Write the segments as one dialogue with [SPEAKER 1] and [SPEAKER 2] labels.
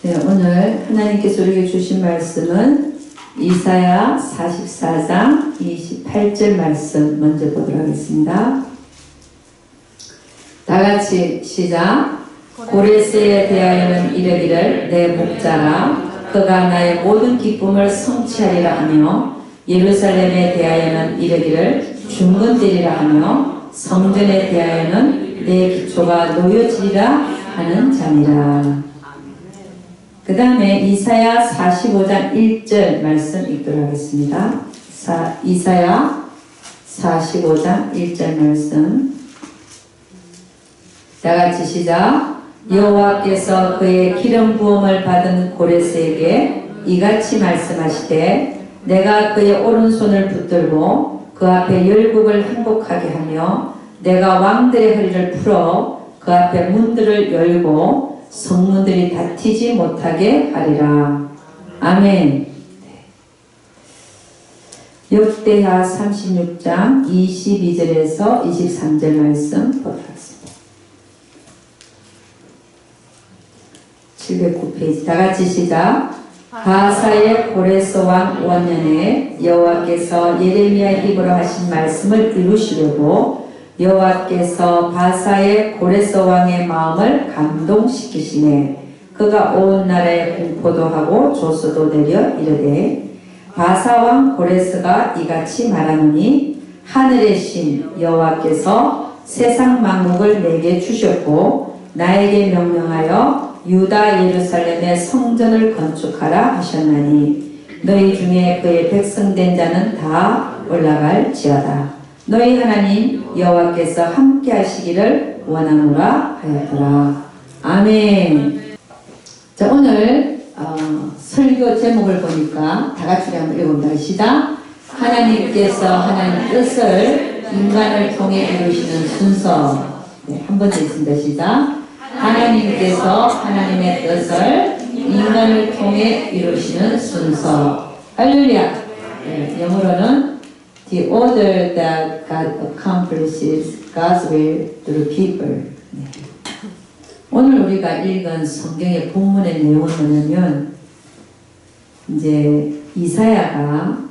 [SPEAKER 1] 네, 오늘 하나님께서 우리에게 주신 말씀은 이사야 44장 28절 말씀 먼저 보도록 하겠습니다. 다같이 시작. 고레스에 대하여는 이르기를 내 목자라 그가 나의 모든 기쁨을 성취하리라 하며, 예루살렘에 대하여는 이르기를 중건되리라 하며, 성전에 대하여는 내 기초가 놓여지리라 하는 자니라. 그 다음에 이사야 45장 1절 말씀 읽도록 하겠습니다. 이사야 45장 1절 말씀 다같이 시작. 여호와께서 그의 기름 부음을 받은 고레스에게 이같이 말씀하시되, 내가 그의 오른손을 붙들고 그 앞에 열국을 행복하게 하며, 내가 왕들의 허리를 풀어 그 앞에 문들을 열고 성문들이 닫히지 못하게 하리라. 아멘. 역대하 36장 22절에서 23절 말씀 보도록 하겠습니다. 709페이지 다같이 시작. 바사의 고레스 왕 원년에 여호와께서 예레미야의 입으로 하신 말씀을 이루시려고 여호와께서 바사의 고레스 왕의 마음을 감동시키시네. 그가 온 나라에 공포도 하고 조서도 내려 이르되, 바사 왕 고레스가 이같이 말하노니, 하늘의 신 여호와께서 세상 만국을 내게 주셨고 나에게 명령하여 유다 예루살렘의 성전을 건축하라 하셨나니, 너희 중에 그의 백성된 자는 다 올라갈지어다. 너희 하나님 여호와께서 함께 하시기를 원하노라 하였더라. 아멘. 자, 오늘 설교 제목을 보니까 다같이 한번 읽어봅니다. 시작. 하나님께서 하나님 뜻을 인간을 통해 이루시는 순서. 네, 한 번 더 있습니다. 시작. 하나님께서 하나님의 뜻을 인간을 통해 이루시는 순서. 할렐루야. 네, 영어로는 The order that God accomplishes God's will through people. 네. 오늘 우리가 읽은 성경의 본문의 내용은 뭐냐면, 이제 이사야가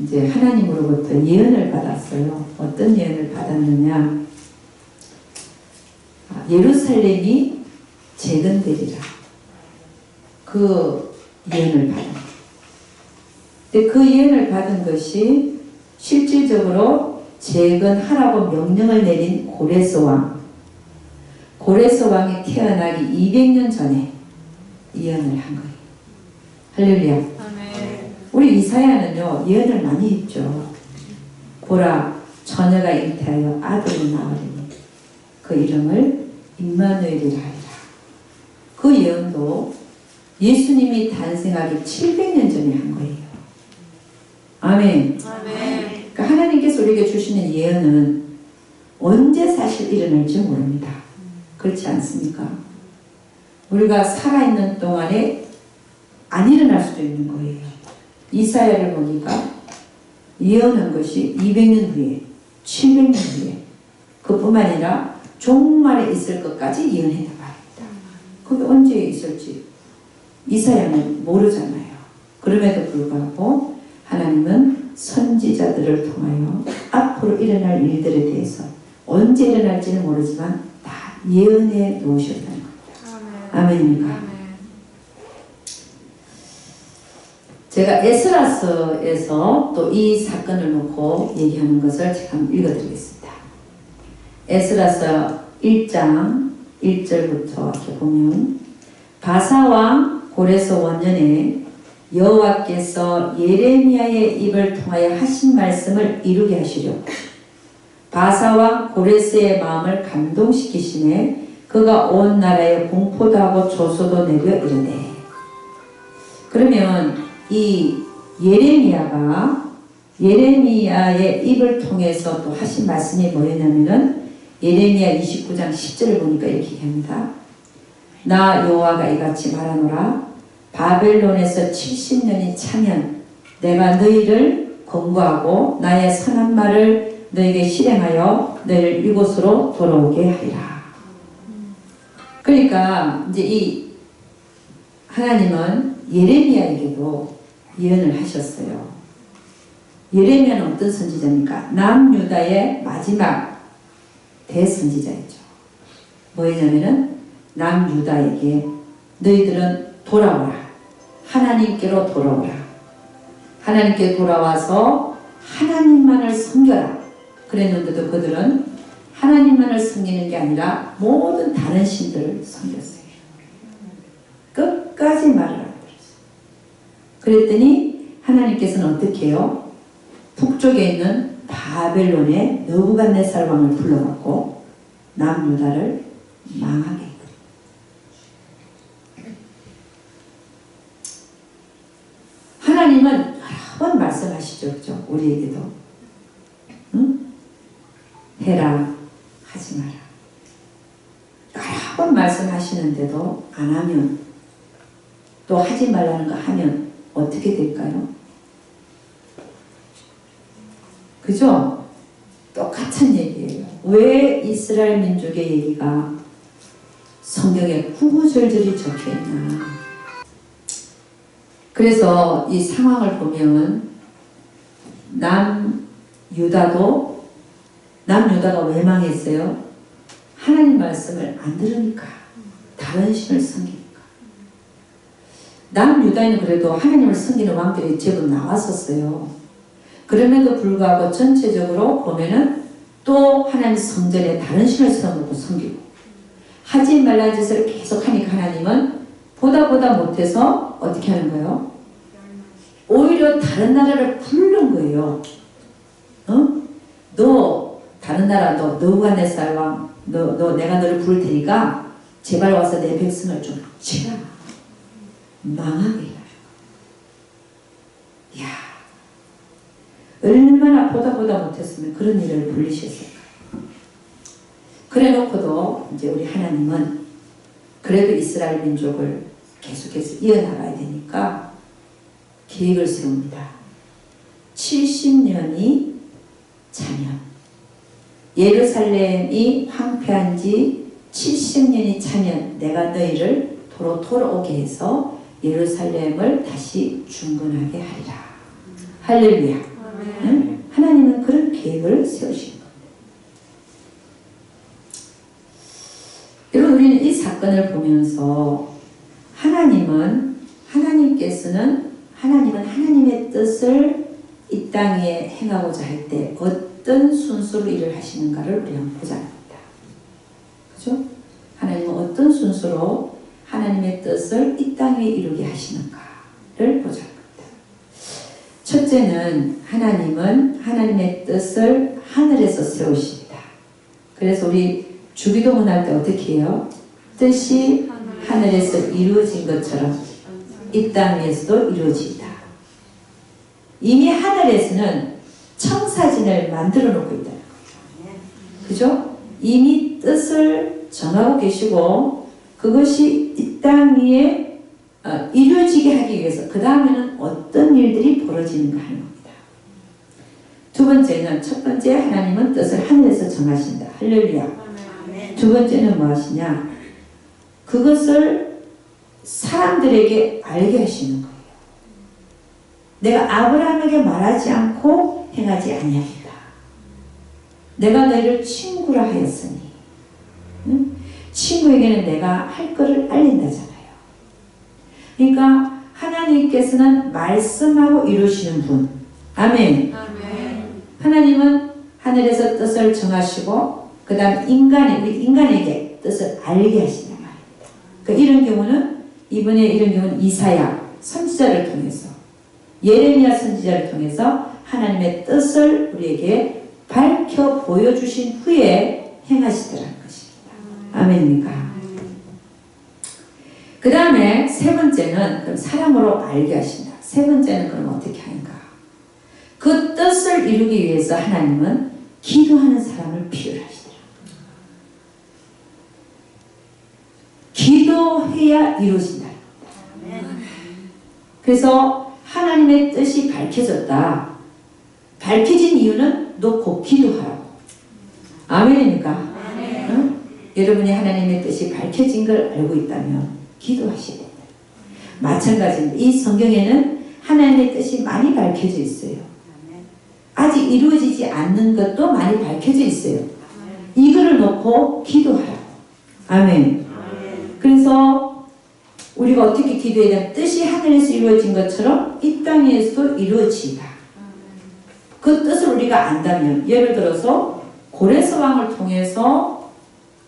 [SPEAKER 1] 이제 하나님으로부터 예언을 받았어요. 어떤 예언을 받았느냐? 예루살렘이 재건되리라. 그 예언을 받은. 근데 그 예언을 받은 것이 실질적으로 재건하라고 명령을 내린 고레스 왕. 고레스 왕이 태어나기 200년 전에 예언을 한 거예요. 할렐루야. 우리 이사야는요, 예언을 많이 했죠. 보라, 처녀가 잉태하여 아들을 낳으리니 그 이름을 임마누엘이라 하리라. 그 예언도 예수님이 탄생하기 700년 전에 한 거예요. 아멘. 아멘. 그러니까 하나님께서 우리에게 주시는 예언은 언제 사실 일어날지 모릅니다. 그렇지 않습니까? 우리가 살아있는 동안에 안 일어날 수도 있는 거예요. 이사야를 보니까 예언한 것이 200년 후에, 700년 후에, 그뿐만 아니라 종말에 있을 것까지 예언했단 말입니다. 그게 언제 있을지 이사야는 모르잖아요. 그럼에도 불구하고 하나님은 선지자들을 통하여 앞으로 일어날 일들에 대해서 언제 일어날지는 모르지만 다 예언해 놓으셨다는 겁니다. 아멘입니까? 제가 에스라서에서 또 이 사건을 놓고 얘기하는 것을 제가 한번 읽어드리겠습니다. 에스라서 1장 1절부터 이렇게 보면, 바사왕 고레스 원년에 여호와께서 예레미야의 입을 통하여 하신 말씀을 이루게 하시려고 바사왕 고레스의 마음을 감동시키시네. 그가 온 나라에 공포도 하고 조소도 내려 이르되. 그러면 이 예레미야의 입을 통해서 또 하신 말씀이 뭐였냐면은, 예레미야 29장 10절을 보니까 이렇게 얘기합니다. 나 여호와가 이같이 말하노라. 바벨론에서 70년이 차면 내가 너희를 권고하고 나의 선한 말을 너에게 실행하여 너희를 이곳으로 돌아오게 하리라. 그러니까 이제 이 하나님은 예레미야에게도 예언을 하셨어요. 예레미야는 어떤 선지자입니까? 남유다의 마지막 대선지자였죠. 뭐냐면은 남유다에게 너희들은 돌아오라. 하나님께로 돌아오라. 하나님께 돌아와서 하나님만을 섬겨라. 그랬는데도 그들은 하나님만을 섬기는 게 아니라 모든 다른 신들을 섬겼어요. 끝까지 말을 안 들었어요. 그랬더니 하나님께서는 어떻게 해요? 북쪽에 있는 바벨론의 느부갓네살 왕을 불러갖고 남유다를 망하게 했거든요. 하나님은 여러 번 말씀하시죠. 그렇죠? 우리에게도. 응? 해라, 하지 마라. 여러 번 말씀하시는데도 안 하면, 또 하지 말라는 거 하면 어떻게 될까요? 그죠? 똑같은 얘기예요. 왜 이스라엘 민족의 얘기가 성경에 구구절절히 적혀있나. 그래서 이 상황을 보면 남유다가 왜 망했어요? 하나님 말씀을 안 들으니까, 다른 신을 섬기니까. 남유다에는 그래도 하나님을 섬기는 왕들이 제법 나왔었어요. 그럼에도 불구하고 전체적으로 보면은 또 하나님 성전에 다른 신을 세워놓고 섬기고, 하지 말라는 짓을 계속 하니까 하나님은 보다 못해서 어떻게 하는 거예요? 오히려 다른 나라를 부르는 거예요. 너 다른 나라, 너 느부갓네살 왕, 내가 너를 부를 테니까 제발 와서 내 백성을 좀 치라. 망하게 해라. 이야, 얼마나 보다 못했으면 그런 일을 벌리셨을까. 그래 놓고도 이제 우리 하나님은 그래도 이스라엘 민족을 계속해서 이어나가야 되니까 계획을 세웁니다. 70년이 차면, 예루살렘이 황폐한 지 70년이 차면 내가 너희를 도로 돌아오게 해서 예루살렘을 다시 중건하게 하리라. 할렐루야. 응? 하나님은 그런 계획을 세우신 겁니다. 여러분, 우리는 이 사건을 보면서 하나님은 하나님의 뜻을 이 땅에 행하고자 할 때 어떤 순서로 일을 하시는가를 우리 한번 보자 합니다. 그죠? 하나님은 어떤 순서로 하나님의 뜻을 이 땅에 이루게 하시는가를 보자 합니다. 첫째는 하나님은 하나님의 뜻을 하늘에서 세우십니다. 그래서 우리 주기도문 할 때 어떻게 해요? 뜻이 하늘에서 이루어진 것처럼 이 땅 위에서도 이루어진다. 이미 하늘에서는 청사진을 만들어 놓고 있다는 거죠. 그죠? 이미 뜻을 정하고 계시고 그것이 이 땅 위에 이루어지게 하기 위해서 그 다음에는 어떤 일들이 벌어지는가 하는 겁니다. 두 번째는, 첫 번째 하나님은 뜻을 하늘에서 정하신다. 할렐루야. 두 번째는 뭐 하시냐? 그것을 사람들에게 알게 하시는 거예요. 내가 아브라함에게 말하지 않고 행하지 아니하겠다. 내가 너희를 친구라 하였으니, 응? 친구에게는 내가 할 것을 알린다잖아요. 그러니까 하나님께서는 말씀하고 이루시는 분. 아멘. 하나님은 하늘에서 뜻을 정하시고 그 다음 우리 인간에게 뜻을 알게 하신단 말입니다. 그러니까 이런 경우는 이사야 선지자를 통해서, 예레미야 선지자를 통해서 하나님의 뜻을 우리에게 밝혀 보여주신 후에 행하시더라는 것입니다. 아멘입니까? 그 다음에 세 번째는 그럼 사람으로 알게 하신다. 세 번째는 그럼 어떻게 하는가? 그 뜻을 이루기 위해서 하나님은 기도하는 사람을 필요로 하시더라. 기도해야 이루어진다. 그래서 하나님의 뜻이 밝혀졌다. 밝혀진 이유는 너 곧 기도하라고. 아멘입니까? 응? 여러분이 하나님의 뜻이 밝혀진 걸 알고 있다면 기도하셔야 된다. 마찬가지입니다. 이 성경에는 하나님의 뜻이 많이 밝혀져 있어요. 아직 이루어지지 않는 것도 많이 밝혀져 있어요. 이거를 놓고 기도하라고. 아멘. 그래서 우리가 어떻게 기도해야 되냐? 뜻이 하늘에서 이루어진 것처럼 이 땅에서도 이루어지다. 그 뜻을 우리가 안다면, 예를 들어서 고레스 왕을 통해서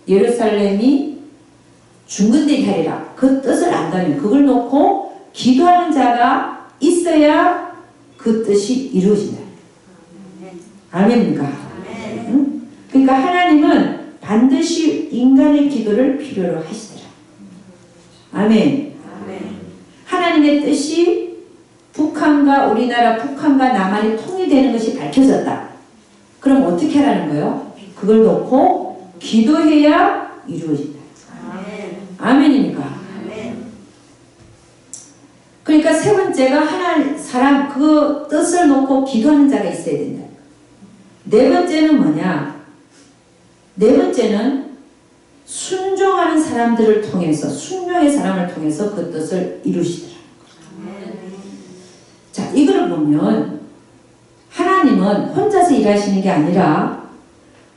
[SPEAKER 1] 예루살렘이 중건되게 하리라. 그 뜻을 안다면, 그걸 놓고 기도하는 자가 있어야 그 뜻이 이루어진다. 아멘입니까? 응? 그러니까 하나님은 반드시 인간의 기도를 필요로 하시더라. 아멘. 하나님의 뜻이 북한과 우리나라, 북한과 남한이 통일되는 것이 밝혀졌다. 그럼 어떻게 하라는 거예요? 그걸 놓고 기도해야 이루어진다. 아멘입니까? 그러니까 세 번째가 사람 그 뜻을 놓고 기도하는 자가 있어야 된다. 네 번째는 뭐냐? 네 번째는 순종하는 사람들을 통해서, 순종의 사람을 통해서 그 뜻을 이루시더라. 자, 이걸 보면 하나님은 혼자서 일하시는 게 아니라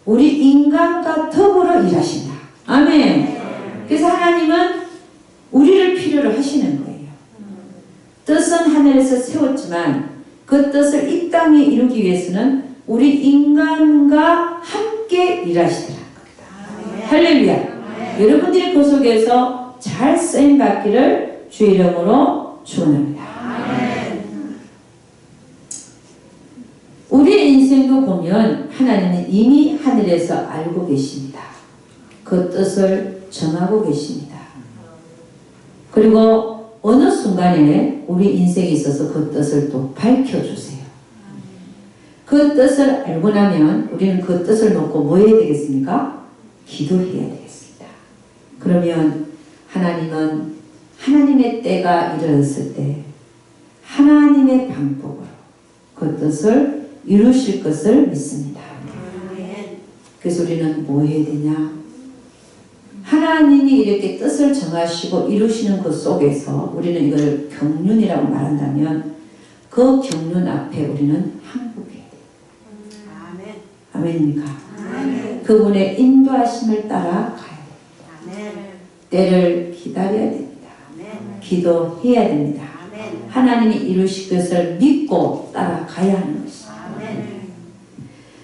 [SPEAKER 1] 우리 인간과 더불어 일하신다. 아멘. 그래서 하나님은 우리를 필요로 하시는 거예요. 뜻은 하늘에서 세웠지만 그 뜻을 이 땅에 이루기 위해서는 우리 인간과 함께 일하시더라. 할렐루야. 여러분들이 그 속에서 잘 쓰임 받기를 주의 이름으로 축원합니다. 우리 인생도 보면 하나님은 이미 하늘에서 알고 계십니다. 그 뜻을 정하고 계십니다. 그리고 어느 순간에 우리 인생에 있어서 그 뜻을 또 밝혀주세요. 그 뜻을 알고 나면 우리는 그 뜻을 놓고 뭐 해야 되겠습니까? 기도해야 되겠습니다. 그러면 하나님은 하나님의 때가 이르렀을 때 하나님의 방법으로 그 뜻을 이루실 것을 믿습니다. 그래서 우리는 뭐 해야 되냐? 하나님이 이렇게 뜻을 정하시고 이루시는 그 속에서 우리는 이걸 경륜이라고 말한다면 그 경륜 앞에 우리는 항복해야 돼요. 아멘입니까? 그분의 인도하심을 따라 가야 됩니다. 때를 기다려야 됩니다. 기도해야 됩니다. 하나님이 이루실 것을 믿고 따라가야 하는 것입니다.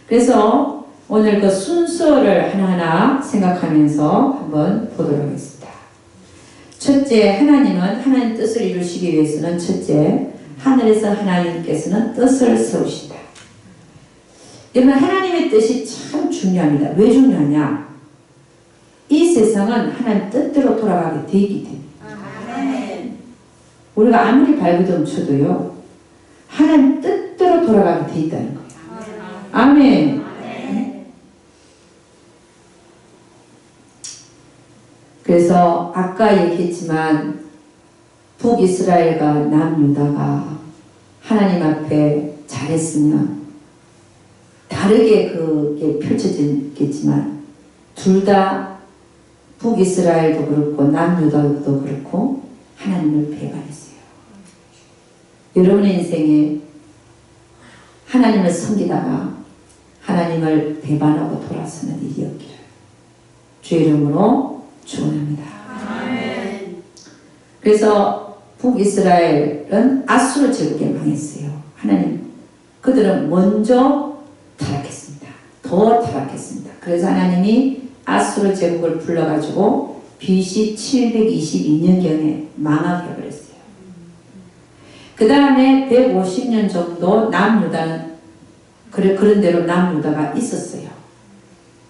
[SPEAKER 1] 그래서 오늘 그 순서를 하나하나 생각하면서 한번 보도록 하겠습니다. 첫째, 하나님은 하나님 뜻을 이루시기 위해서는 첫째, 하늘에서 하나님께서는 뜻을 세우신다. 여러분, 하나님의 뜻이 참 중요합니다. 왜 중요하냐? 이 세상은 하나님 뜻대로 돌아가게 돼 있기 때문에. 우리가 아무리 발버둥 쳐도요, 하나님 뜻대로 돌아가게 돼 있다는 거예요. 아멘. 그래서 아까 얘기했지만 북이스라엘과 남유다가 하나님 앞에 잘했으면 다르게 그게 펼쳐지겠지만 둘 다 북이스라엘도 그렇고 남유다도 그렇고 하나님을 배반했어요. 여러분의 인생에 하나님을 섬기다가 하나님을 배반하고 돌아서는 일이 없기를 주의 이름으로 축원합니다. 그래서 북이스라엘은 아수르 제국에 망했어요. 하나님, 그들은 먼저 타락했습니다. 더 타락했습니다. 그래서 하나님이 아수르 제국을 불러가지고 BC 722년경에 망하게 해버렸어요. 그 다음에 150년 정도 남유다는 그런 대로 남유다가 있었어요.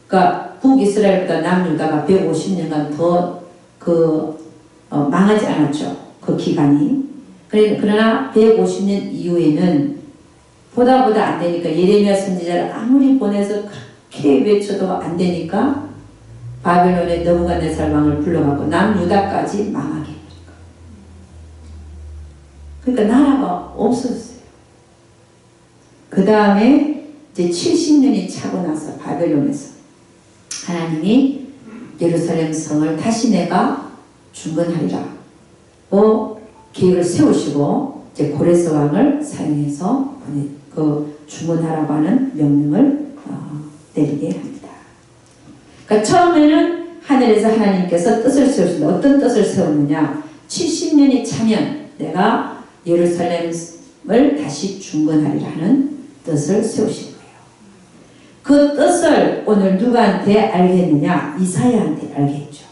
[SPEAKER 1] 그러니까 북이스라엘보다 남유다가 150년간 더 망하지 않았죠. 그 기간이. 그러나 150년 이후에는 보다 안 되니까 예레미야 선지자를 아무리 보내서 그렇게 외쳐도 안 되니까 바벨론의 느부갓네살 왕을 불러가고 남유다까지 망하게 해버린 거예요. 그러니까 나라가 없었어요. 그 다음에 이제 70년이 차고 나서 바벨론에서 하나님이 예루살렘 성을 다시 내가 중건하리라. 계획을 세우시고 이제 고레스 왕을 사용해서 그 주문하라고 하는 명령을 내리게 합니다. 그러니까 처음에는 하늘에서 하나님께서 뜻을 세우신다. 어떤 뜻을 세우느냐? 70년이 차면 내가 예루살렘을 다시 중건하리라 하는 뜻을 세우신 거예요. 그 뜻을 오늘 누구한테 알게 했느냐? 이사야한테 알게 했죠.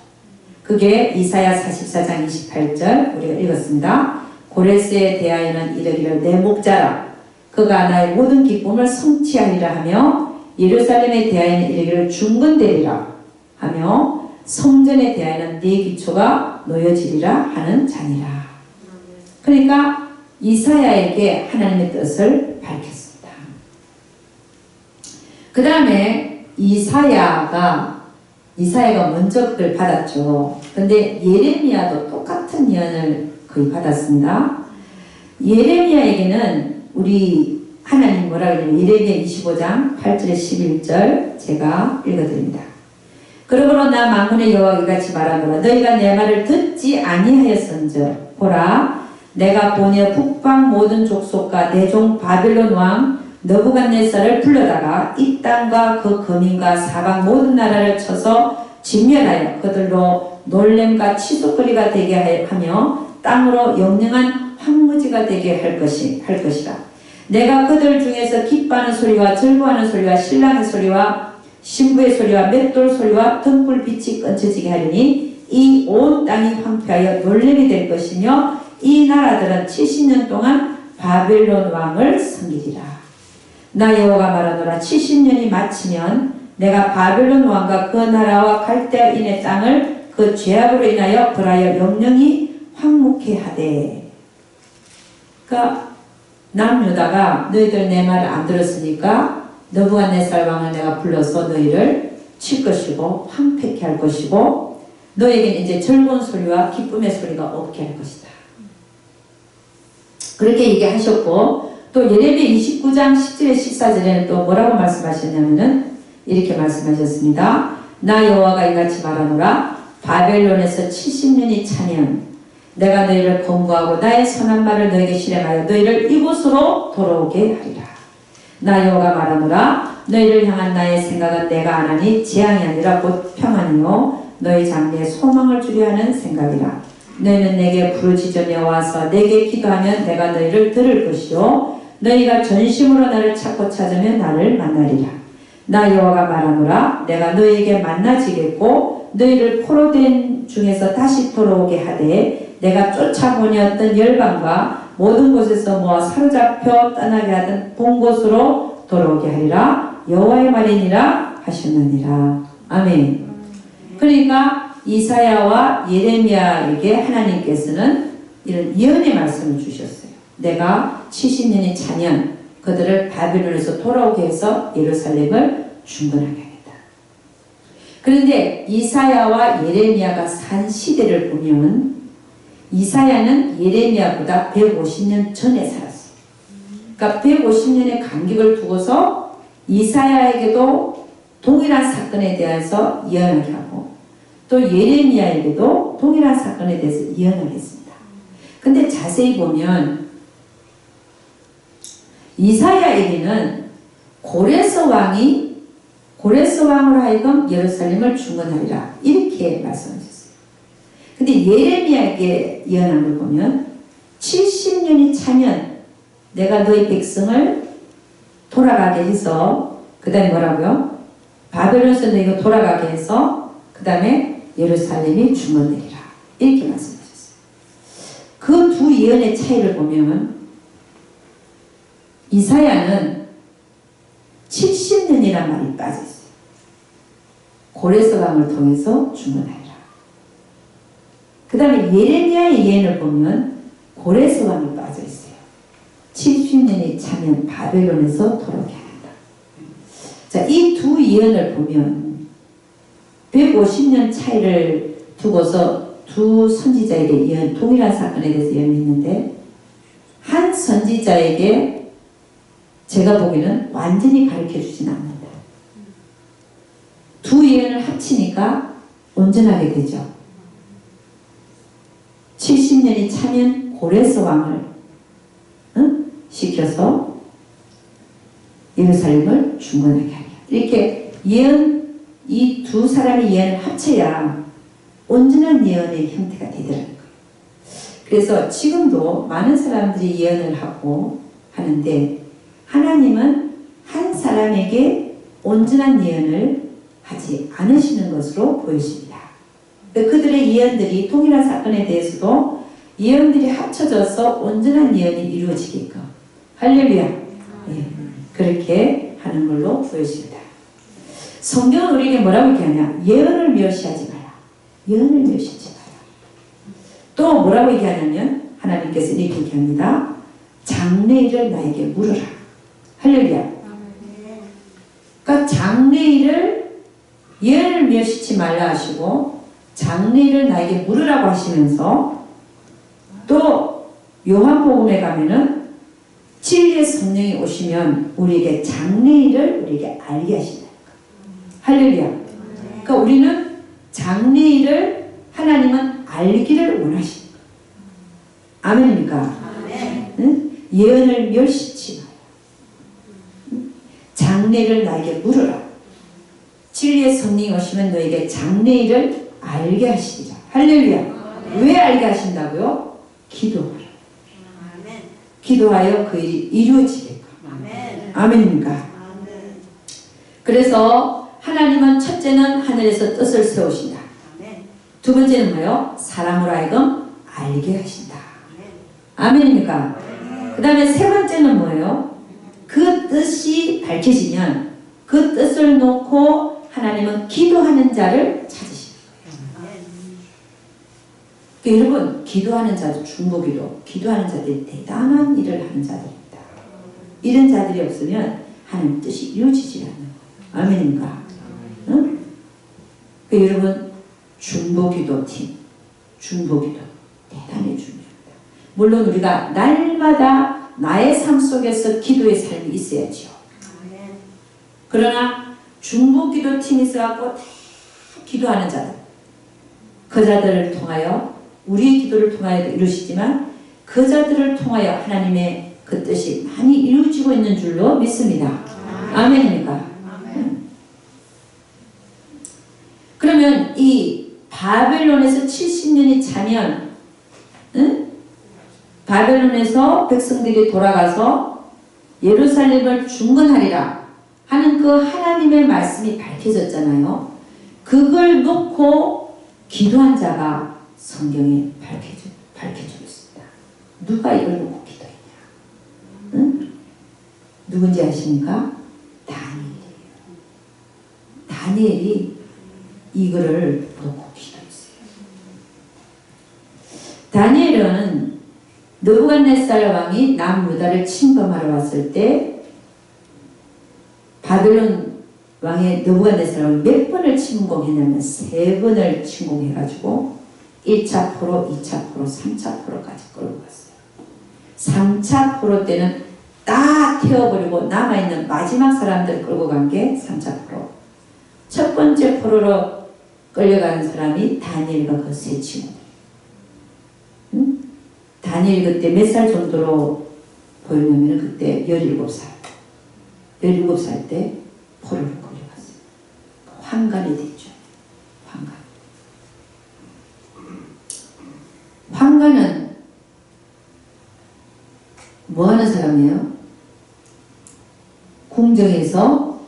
[SPEAKER 1] 그게 이사야 44장 28절 우리가 읽었습니다. 고레스에 대하여는 이르기를 내 목자라 그가 나의 모든 기쁨을 성취하리라 하며 예루살렘에 대하여는 이르기를 중건되리라 하며 성전에 대하여는 네 기초가 놓여지리라 하는 자니라. 그러니까 이사야에게 하나님의 뜻을 밝혔습니다. 그 다음에 이사야가 먼저 그걸 받았죠. 근데 예레미야도 똑같은 예언을 거의 받았습니다. 예레미야에게는 우리 하나님 뭐라 그러냐면 예레미야 25장 8절에 11절 제가 읽어드립니다. 그러므로 나 만군의 여호와가 이같이 말하노라 너희가 내 말을 듣지 아니하였은즉 보라 내가 본의 북방 모든 족속과 내 종 바빌론 왕 느부갓네살을 불러다가 이 땅과 그 거민과 사방 모든 나라를 쳐서 진멸하여 그들로 놀램과 치솟거리가 되게 하며 땅으로 영영한 황무지가 되게 할 것이라. 내가 그들 중에서 기뻐하는 소리와 즐거워하는 소리와 신랑의 소리와 신부의 소리와 맷돌 소리와 등불 빛이 끊쳐지게 하리니 이 온 땅이 황폐하여 놀램이 될 것이며 이 나라들은 70년 동안 바벨론 왕을 섬기리라. 나 여호와가 말하노라 70년이 마치면 내가 바벨론 왕과 그 나라와 갈대아인의 땅을 그 죄악으로 인하여 벌하여 영영이 황무케 하되. 그러니까 남유다가 너희들 내 말을 안 들었으니까 느부갓네살 왕을 내가 불러서 너희를 칠 것이고 황폐케 할 것이고 너에게는 이제 즐거운 소리와 기쁨의 소리가 없게 할 것이다. 그렇게 얘기하셨고 또 예레미야 29장 10절에 14절에는 또 뭐라고 말씀하셨냐면은 이렇게 말씀하셨습니다. 나 여호와가 이같이 말하노라 바벨론에서 70년이 차면 내가 너희를 권고하고 나의 선한 말을 너에게 실행하여 너희를 이곳으로 돌아오게 하리라. 나 여호와가 말하노라 너희를 향한 나의 생각은 내가 안 하니 재앙이 아니라 곧 평안이요 너희 장래에 소망을 주려 하는 생각이라. 너희는 내게 부르짖으며 와서 내게 기도하면 내가 너희를 들을 것이요 너희가 전심으로 나를 찾고 찾으면 나를 만나리라. 나 여호와가 말하노라 내가 너희에게 만나지겠고 너희를 포로된 중에서 다시 돌아오게 하되 내가 쫓아보내었던 열방과 모든 곳에서 모아 사로잡혀 떠나게 하던 본 곳으로 돌아오게 하리라. 여호와의 말이니라 하셨느니라. 아멘. 그러니까 이사야와 예레미야에게 하나님께서는 이런 예언의 말씀을 주셨어요. 내가 70년이 차면 그들을 바빌론에서 돌아오게 해서 예루살렘을 중건하게 하겠다. 그런데 이사야와 예레미야가 산 시대를 보면 이사야는 예레미야보다 150년 전에 살았어요. 그러니까 150년의 간격을 두고서 이사야에게도 동일한 사건에 대해서 예언하게 하고 또 예레미야에게도 동일한 사건에 대해서 예언을 했습니다. 근데 자세히 보면 이사야에게는 고레스 왕으로 하여금 예루살렘을 중건하리라 이렇게 말씀하셨어요. 근데 예레미야에게 예언한 걸 보면 70년이 차면 내가 너희 백성을 돌아가게 해서 그 다음에 뭐라고요? 바벨론에서 너희가 돌아가게 해서 그 다음에 예루살렘이 중건되리라 이렇게 말씀하셨어요. 그 두 예언의 차이를 보면 이사야는 70년이라는 말이 빠져있어요. 고레스 왕을 통해서 중건하리라. 그 다음에 예레미야의 예언을 보면 고레스 왕이 빠져있어요. 70년이 차면 바벨론에서 돌아오게 한다. 자, 이 두 예언을 보면 150년 차이를 두고서 두 선지자에게 동일한 사건에 대해서 예언했는데 한 선지자에게 제가 보기에는 완전히 가르쳐주진 않는다. 두 예언을 합치니까 온전하게 되죠. 70년이 70년이 차면 고레스 왕을 시켜서 예루살렘을 중건하게 하리라. 이렇게 예언, 이 두 사람의 예언을 합쳐야 온전한 예언의 형태가 되더라는 거예요. 그래서 지금도 많은 사람들이 예언을 하고 하는데 하나님은 한 사람에게 온전한 예언을 하지 않으시는 것으로 보여집니다. 그들의 예언들이 동일한 사건에 대해서도 예언들이 합쳐져서 온전한 예언이 이루어지게끔 할렐루야. 예, 그렇게 하는 걸로 보여집니다. 성경은 우리에게 뭐라고 얘기하냐? 예언을 멸시하지 마라. 예언을 멸시하지 마라. 또 뭐라고 얘기하냐면 하나님께서 이렇게 얘기합니다. 장래일을 나에게 물으라. 할렐루야. 그러니까 장래일을 예언을 멸시치 말라 하시고 장래일을 나에게 물으라고 하시면서 또 요한복음에 가면은 진리의 성령이 오시면 우리에게 장래일을 우리에게 알게 하신다. 할렐루야. 그러니까 우리는 장래일을 하나님은 알기를 원하십니다. 아멘입니까? 아멘. 응? 예언을 멸시치 마라. 장래일을 나에게 물으라. 진리의 성령이 오시면 너에게 장래일을 알게 하시리라. 할렐루야. 아멘. 왜 알게 하신다고요? 기도하라. 아멘. 기도하여 그 일이 이루어지게끔. 아멘. 아멘입니까? 아멘. 그래서 하나님은 첫째는 하늘에서 뜻을 세우신다. 아멘. 두 번째는 뭐예요? 사람으로 하여금 알게 하신다. 아멘. 아멘입니까? 그 다음에 세 번째는 뭐예요? 그 뜻이 밝혀지면 그 뜻을 놓고 하나님은 기도하는 자를 찾으시는 거예요. 그러니까 여러분, 기도하는 자도 중보기도, 기도하는 자들이 대단한 일을 하는 자들입니다. 이런 자들이 없으면 하나님 뜻이 이루어지지 않는 거예요. 아멘입니까? 응? 그러니까 여러분, 중보기도팀, 중보기도 대단히 중요합니다. 물론 우리가 날마다 나의 삶 속에서 기도의 삶이 있어야죠. 그러나 중보기도팀이 있어갖고 다 기도하는 자들, 그 자들을 통하여 우리의 기도를 통하여 이루시지만 그 자들을 통하여 하나님의 그 뜻이 많이 이루어지고 있는 줄로 믿습니다. 아멘입니까? 그러면 이 바벨론에서 70년이 차면 바벨론에서 백성들이 돌아가서 예루살렘을 중건하리라 하는 그 하나님의 말씀이 밝혀졌잖아요. 그걸 놓고 기도한 자가 성경에 밝혀지고 있습니다. 누가 이걸 놓고 기도했냐? 응? 누군지 아십니까? 다니엘이에요. 다니엘이 이거를 놓고 기도했어요. 다니엘은 느부갓네살 왕이 남유다를 침범하러 왔을 때 바벨론 왕의 느부갓네살 왕이 몇 번을 침공했냐면 3번을 침공해가지고 1차 포로, 2차 포로, 3차 포로까지 끌고 갔어요. 3차 포로 때는 다 태워버리고 남아있는 마지막 사람들 끌고 간 게 3차 포로. 첫 번째 포로로 끌려가는 사람이 다니엘과 그 세 친구들. 응? 다니엘 그때 몇 살 정도로 보이냐면 그때 17살. 17살 때 포로를 끌려갔어요. 환관이 됐죠. 환관. 환관은 뭐 하는 사람이에요? 궁정에서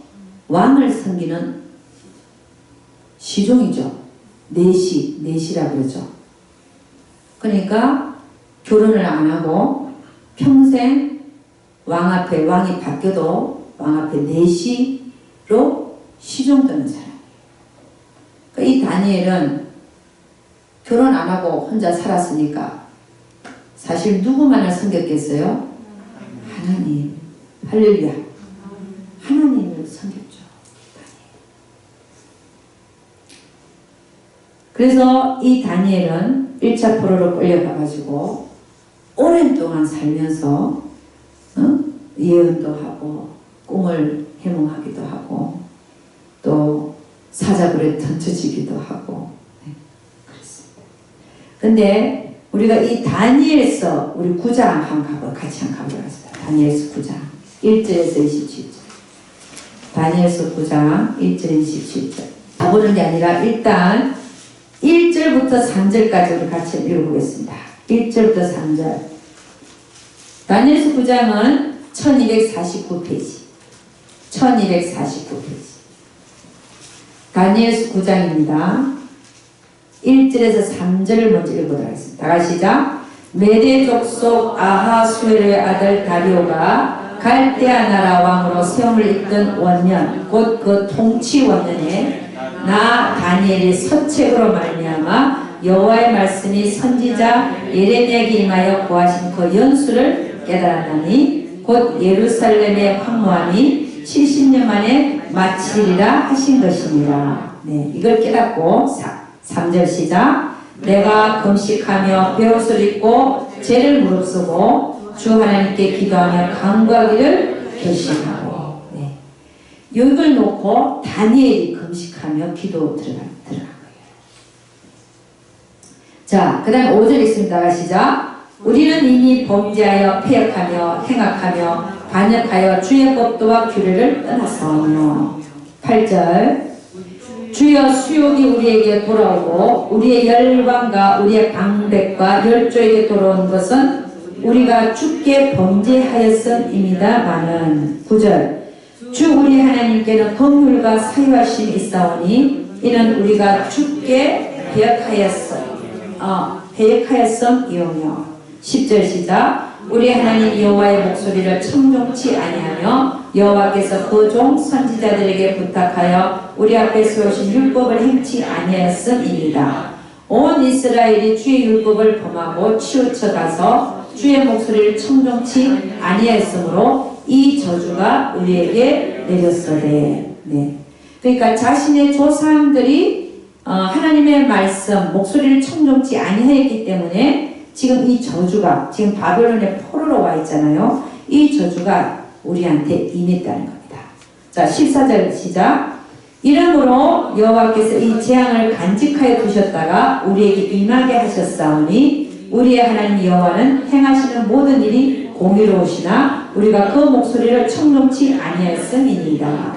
[SPEAKER 1] 왕을 섬기는 시종이죠. 내시라고 그러죠. 그러니까 결혼을 안 하고 평생 왕 앞에, 왕이 바뀌어도 왕 앞에 내시로 시종되는 사람이에요. 그러니까 이 다니엘은 결혼 안 하고 혼자 살았으니까 사실 누구만을 섬겼겠어요? 하나님. 할렐루야. 하나님을 섬겼죠. 그래서 이 다니엘은 1차 포로로 끌려가가지고 오랜 동안 살면서 예언도 하고 꿈을 해몽하기도 하고 또 사자굴에 던져지기도 하고 그랬습니다. 근데 우리가 이 다니엘서 우리 9장 한번 같이 한번 가보도록 하겠습니다. 다니엘서 9장 1절에서 27절. 다니엘서 9장 1절 27절. 가보는 게 아니라 일단 1절부터 3절까지 우리 같이 읽어보겠습니다. 1절부터 3절. 다니엘서 9장은 1249페이지. 1249페이지. 다니엘서 9장입니다. 1절에서 3절을 먼저 읽어보도록 하겠습니다. 다 같이 시작. 메대 족속 아하수에르의 아들 다리오가 갈대아 나라 왕으로 세움을 잇던 원년 곧 그 통치 원년에 나 다니엘이 서책으로 말미암아 여호와의 말씀이 선지자 예레미야에게 임하여 고하신 그 연수를 깨달았나니 곧 예루살렘의 황무함이 70년 만에 마치리라 하신 것이니라. 네, 이걸 깨닫고 3절 시작. 내가 금식하며 베옷을 입고 죄를 무릅쓰고 주 하나님께 기도하며 간구하기를 결심하고. 네. 이걸 놓고 다니엘이 금식하며 기도 들어간 거예요. 자, 그 다음 5절 있습니다. 시작. 우리는 이미 범죄하여 패역하며 행악하며 반역하여 주의 법도와 규례를 떠났사오며. 8절. 주여 수욕이 우리에게 돌아오고 우리의 열방과 우리의 방백과 열조에게 돌아온 것은 우리가 주께 범죄하였음입니다마는. 9절. 주 우리 하나님께는 긍휼과 사유하심이 있사오니 이는 우리가 주께 배역하였음이오며. 10절 시작. 우리 하나님 여호와의 목소리를 청종치 아니하며 여호와께서 그 종 선지자들에게 부탁하여 우리 앞에 세우신 율법을 행치 아니하였음입니다. 온 이스라엘이 주의 율법을 범하고 치우쳐 가서 주의 목소리를 청종치 아니하였으므로 이 저주가 우리에게 내렸으되. 네. 그러니까 자신의 조상들이 하나님의 말씀 목소리를 청종치 아니하였기 때문에 지금 이 저주가 지금 바벨론의 포로로 와 있잖아요. 이 저주가 우리한테 임했다는 겁니다. 자, 14절 시작. 이러므로 여호와께서 이 재앙을 간직하여 두셨다가 우리에게 임하게 하셨사오니 우리의 하나님 여호와는 행하시는 모든 일이 공의로우시나 우리가 그 목소리를 청종치 아니하였음이니이다.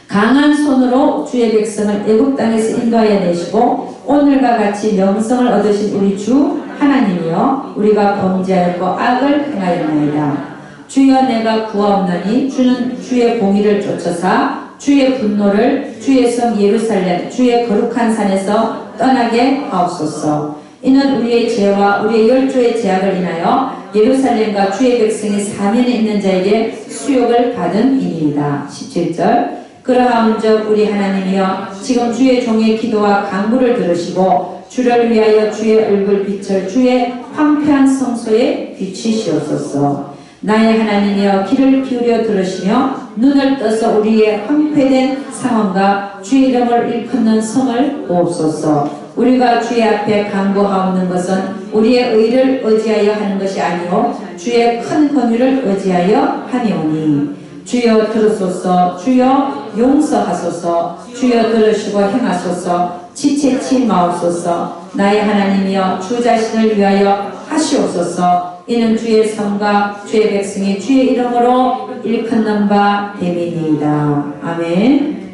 [SPEAKER 1] 강한 손으로 주의 백성을 애굽 땅에서 인도하여 내시고 오늘과 같이 명성을 얻으신 우리 주 하나님이여 우리가 범죄하였고 악을 행하였나이다. 주여 내가 구하옵나니 주는 주의 공의를 쫓아사 주의 분노를 주의 성 예루살렘 주의 거룩한 산에서 떠나게 하옵소서. 이는 우리의 죄와 우리의 열조의 죄악을 인하여 예루살렘과 주의 백성이 사면에 있는 자에게 수욕을 받은 이니이다. 17절. 그러하온즉 우리 하나님이여 지금 주의 종의 기도와 간구를 들으시고 주를 위하여 주의 얼굴 빛을 주의 황폐한 성소에 비추시옵소서. 나의 하나님이여 귀를 기울여 들으시며 눈을 떠서 우리의 황폐된 상황과 주의 이름을 일컫는 성을 보옵소서. 우리가 주의 앞에 간구하옵는 것은 우리의 의를 의지하여 하는 것이 아니오 주의 큰 권위를 의지하여 하니오니. 주여 들으소서. 주여 용서하소서. 주여 들으시고 행하소서. 지체치 마옵소서. 나의 하나님이여 주 자신을 위하여 하시옵소서. 이는 주의 성과 주의 백성이 주의 이름으로 일컫는 바 됨이니이다. 아멘.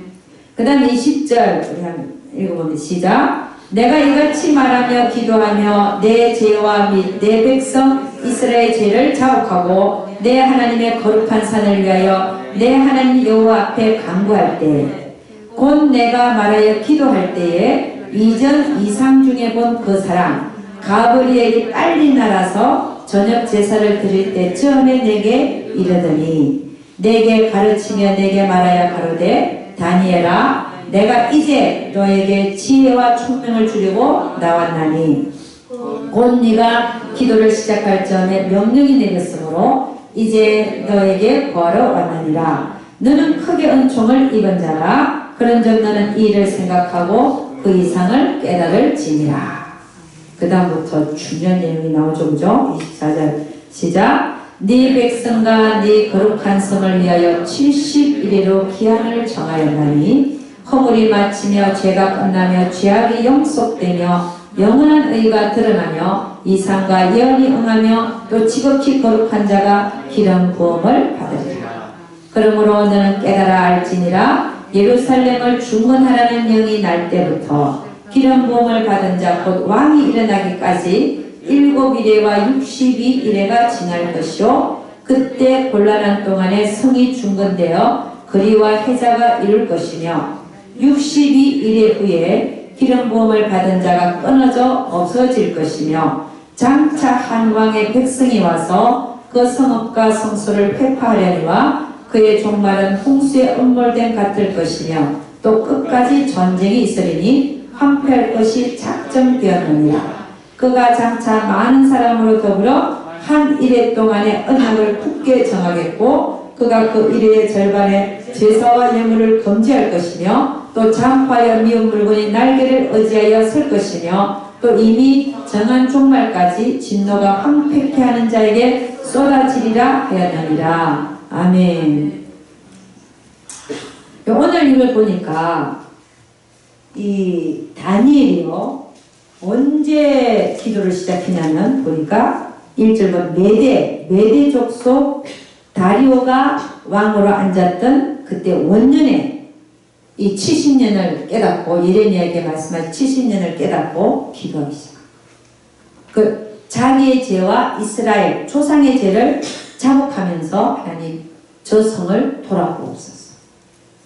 [SPEAKER 1] 그 다음 20절 우리 한번 읽어보면 시작. 내가 이같이 말하며 기도하며 내 죄와 및 내 백성 이스라엘 죄를 자복하고 내 하나님의 거룩한 산을 위하여 내 하나님 여호와 앞에 간구할 때 곧 내가 말하여 기도할 때에 이전 이상 중에 본 그 사람 가브리엘이 빨리 날아서 저녁 제사를 드릴 때 처음에 내게 이르더니 내게 가르치며 내게 말하여 가로되 다니엘아 내가 이제 너에게 지혜와 총명을 주려고 나왔나니 곧 네가 기도를 시작할 전에 명령이 내렸으므로 이제 너에게 구하러 왔느니라. 너는 크게 은총을 입은 자라. 그런즉 너는 이 일을 생각하고 그 이상을 깨달을지니라. 그 다음부터 중요한 내용이 나오죠. 그죠? 24절 시작. 네 백성과 네 거룩한 성을 위하여 70일에로 기한을 정하였나니 허물이 마치며 죄가 끝나며 죄악이 영속되며 영원한 의가 드러나며 이 상과 예언이 응하며 또 지극히 거룩한 자가 기름 부음을 받으리라. 그러므로 너는 깨달아 알지니라. 예루살렘을 중건하라는 영이 날 때부터 기름 부음을 받은 자 곧 왕이 일어나기까지 7일에와 62일에가 지날 것이요 그때 곤란한 동안에 성이 중건되어 거리와 해자가 이룰 것이며 62일 후에 기름 부음을 받은 자가 끊어져 없어질 것이며 장차 한 왕의 백성이 와서 그 성읍과 성소를 회파하려니와 그의 종말은 홍수에 음몰된 같을 것이며 또 끝까지 전쟁이 있으리니 황폐할 것이 작정되었느니라. 그가 장차 많은 사람으로 더불어 한 일해 동안의 언약을 굳게 정하겠고 그가 그 일해의 절반에 제사와 예물을 금지할 것이며 또 장파여 미운 물건이 날개를 의지하여 설 것이며 또 이미 정한 종말까지 진노가 황폐케 하는 자에게 쏟아지리라 하였느니라. 아멘. 오늘 이걸 보니까 이 다니엘이요 언제 기도를 시작했냐면 보니까 1절은 메대 족속 다리오가 왕으로 앉았던 그때 원년에 이 70년을 깨닫고 예레미야에게 말씀하신 70년을 깨닫고 기도하기 시작합니다. 그 자기의 죄와 이스라엘 조상의 죄를 자복하면서 하나님 저 성을 돌아보옵소서.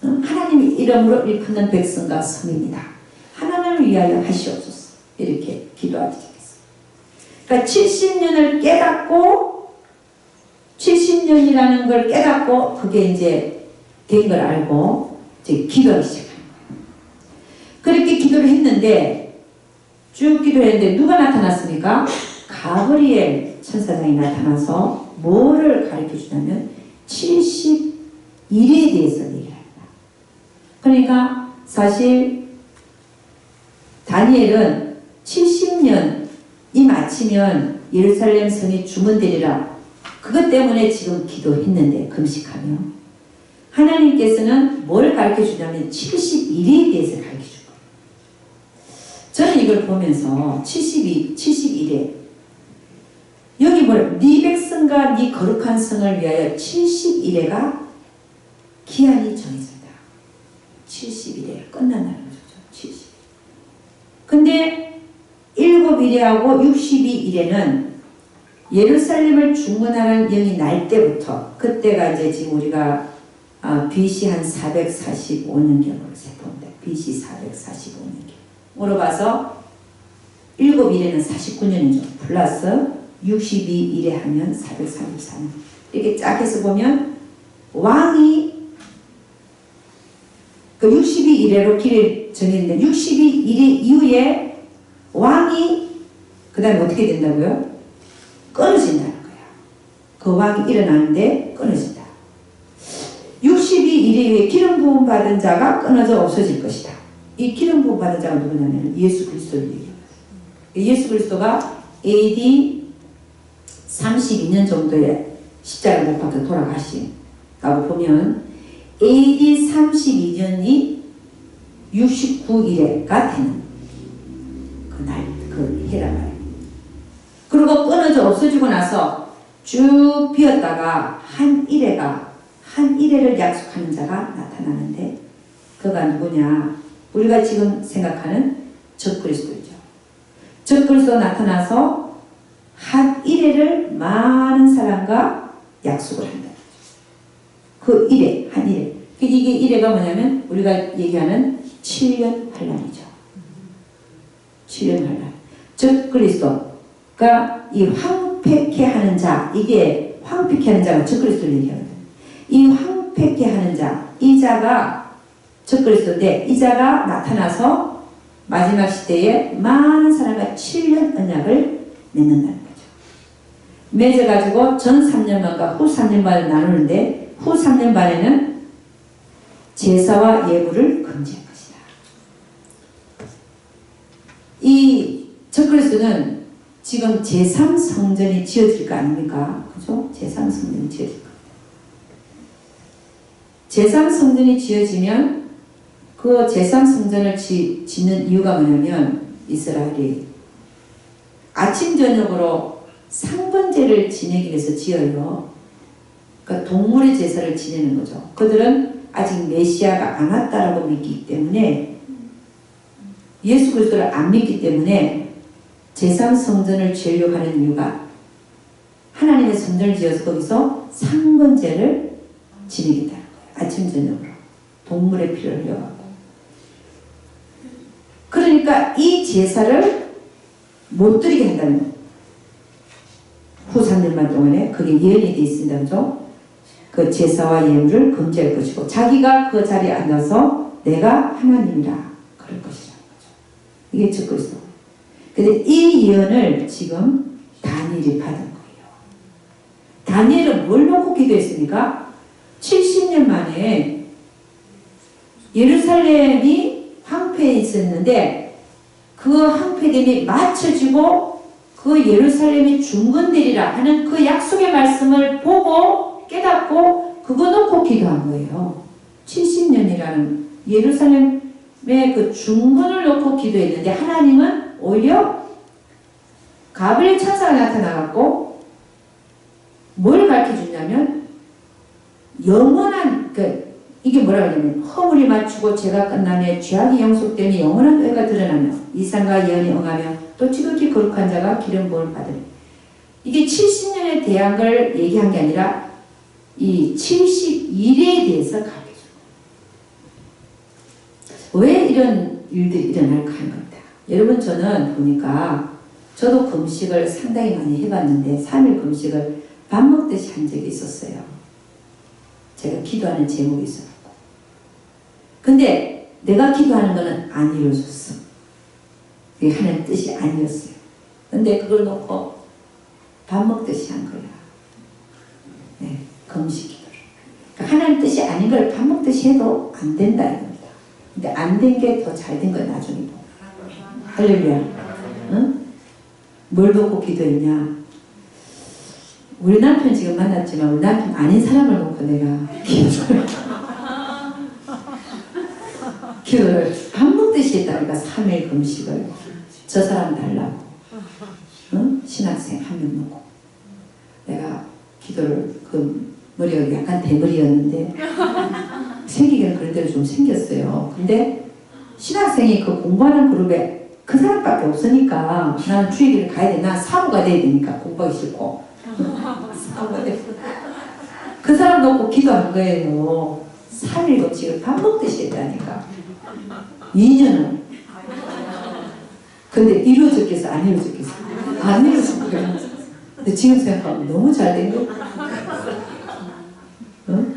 [SPEAKER 1] 하나님의 이름으로 일컫는 백성과 성입니다. 하나님을 위하여 하시옵소서. 이렇게 기도하기 시작했어요. 그러니까 70년을 깨닫고 70년이라는 걸 깨닫고 그게 이제 된 걸 알고 이제 기도하기 시작합니다. 그렇게 기도를 했는데 쭉 기도했는데 누가 나타났습니까? 가브리엘 천사장이 나타나서 뭐를 가르쳐 주냐면 71에 대해서 얘기를 합니다. 그러니까 사실 다니엘은 70년이 마치면 예루살렘 성이 중건되리라. 그것 때문에 지금 기도했는데 금식하며 하나님께서는 뭘 가르쳐 주냐면 71에 대해서 가르쳐 줄 거예요. 저는 이걸 보면서 71에 여기 뭘 네 백성과 네 거룩한 성을 위하여 71회가 기한이 정해진다. 70일에 끝난다는 거죠. 70일. 근데 7일하고 62일에는 예루살렘을 중건하는 영이 날 때부터 그때가 이제 지금 우리가 BC 한 445년경으로 세봅니다. BC 445년경 으로 봐서 7일에는 49년이죠. 플러스 62일에 하면 434년. 이렇게 쫙 해서 보면 왕이 그 62일에로 길을 정했는데 62일 이후에 왕이 그 다음에 어떻게 된다고요? 끊어진다는 거야. 그 왕이 일어나는데 끊어진다. 62일 이후에 기름 부음 받은 자가 끊어져 없어질 것이다. 이 기름 부음 받은 자가 누구냐면 예수 그리스도를 얘기합니다. 예수 그리스도가 AD 32년 정도에 십자가를 못 박혀 돌아가시라고 보면 AD 32년이 69일에가 되는 그날 그 해란 말이에요. 그리고 끊어져 없어지고 나서 쭉 비었다가 한 일회를 약속하는 자가 나타나는데 그가 누구냐? 우리가 지금 생각하는 적그리스도죠. 적그리스도가 나타나서 한 일회를 많은 사람과 약속을 한다. 그 일회, 한 일회. 이게 일회가 뭐냐면 우리가 얘기하는 7년 환란이죠. 7년 환란. 적그리스도가 이 황폐케 하는 자, 이게 황폐케 하는 자가 적그리스도를 얘기하거든요. 이 황폐케 하는 자, 이 자가 적그리스도인데 이 자가 나타나서 마지막 시대에 많은 사람과 7년 언약을 맺는다는 거죠. 맺어가지고 전 3년반과 후 3년반을 나누는데 후 3년반에는 제사와 예물을 금지할 것이다. 이 적그리스도는 지금 제3성전이 지어질 거 아닙니까? 그죠? 제3성전이 지어질 겁니다. 제3성전이 지어지면 그 제3성전을 짓는 이유가 뭐냐면 이스라엘이 아침 저녁으로 상번제를 지내기 위해서 지어요. 그러니까 동물의 제사를 지내는 거죠. 그들은 아직 메시아가 안 왔다라고 믿기 때문에, 예수 그리스도를 안 믿기 때문에 제3 성전을 지으려고 하는 이유가 하나님의 성전을 지어서 거기서 상번제를 지내겠다는 거예요. 아침 저녁으로 동물의 피를 흘려가고. 그러니까 이 제사를 못 드리게 한다는 거예요. 후 3년만 동안에 그게 예언이 되어 있습니다. 그죠? 그 제사와 예물을 금지할 것이고 자기가 그 자리에 앉아서 내가 하나님이라 그럴 것이라는 거죠. 이게 적고 있어. 근데 이 예언을 지금 다니엘이 받은 거예요. 다니엘은 뭘 놓고 기도했습니까? 70년 만에 예루살렘이 황폐해 있었는데 그 황폐됨이 맞춰지고 그 예루살렘이 중건되리라 하는 그 약속의 말씀을 보고 깨닫고 그거 놓고 기도한 거예요. 70년이라는 예루살렘의 그 중건을 놓고 기도했는데 하나님은 오히려 가브리엘 천사가 나타나갖고 뭘 가르쳐주냐면 영원한 이게 뭐라 그러냐면 허물이 맞추고 죄가 끝나며 죄악이 영속되니 영원한 의가 드러나며 이상과 예언이 응하며 또 지극히 거룩한 자가 기름 부음을 받으니 이게 70년에 대한 걸 얘기한 게 아니라 이 71회에 대해서 가르쳐줘요. 왜 이런 일들이 일어날까 하는 겁니다. 여러분 저는 보니까 저도 금식을 상당히 많이 해봤는데 3일 금식을 밥 먹듯이 한 적이 있었어요. 제가 기도하는 제목이 있어갖고. 근데 내가 기도하는 거는 안 이루어졌어. 그게 하나님 뜻이 아니었어요. 근데 그걸 놓고 밥 먹듯이 한 거야. 네, 금식 기도를. 그러니까 하나님 뜻이 아닌 걸 밥 먹듯이 해도 안 된다 이겁니다. 근데 안 된 게 더 잘 된 거야 나중에 보면. 할렐루야. 응? 뭘 보고 기도했냐? 우리 남편 지금 만났지만 우리 남편 아닌 사람을 놓고 내가 기도를 밥 먹듯이 했다니까 3일 금식을 저 사람 달라고. 응? 신학생 한 명 놓고 내가 기도를 그 머리가 약간 대머리였는데 생기기는 그런 대로 좀 생겼어요. 근데 신학생이 그 공부하는 그룹에 그 사람밖에 없으니까 나는 주일을 가야 돼. 난 사부가 돼야 되니까 공부하기 싫고 그 사람 놓고 기도한 거예요. 3일 금식을 밥 먹듯이 했다니까 2년을. 근데 이루어졌겠어 안 이루어졌겠어? 안 이루어진 거예요. 근데 지금 생각하면 너무 잘 된 거. 응?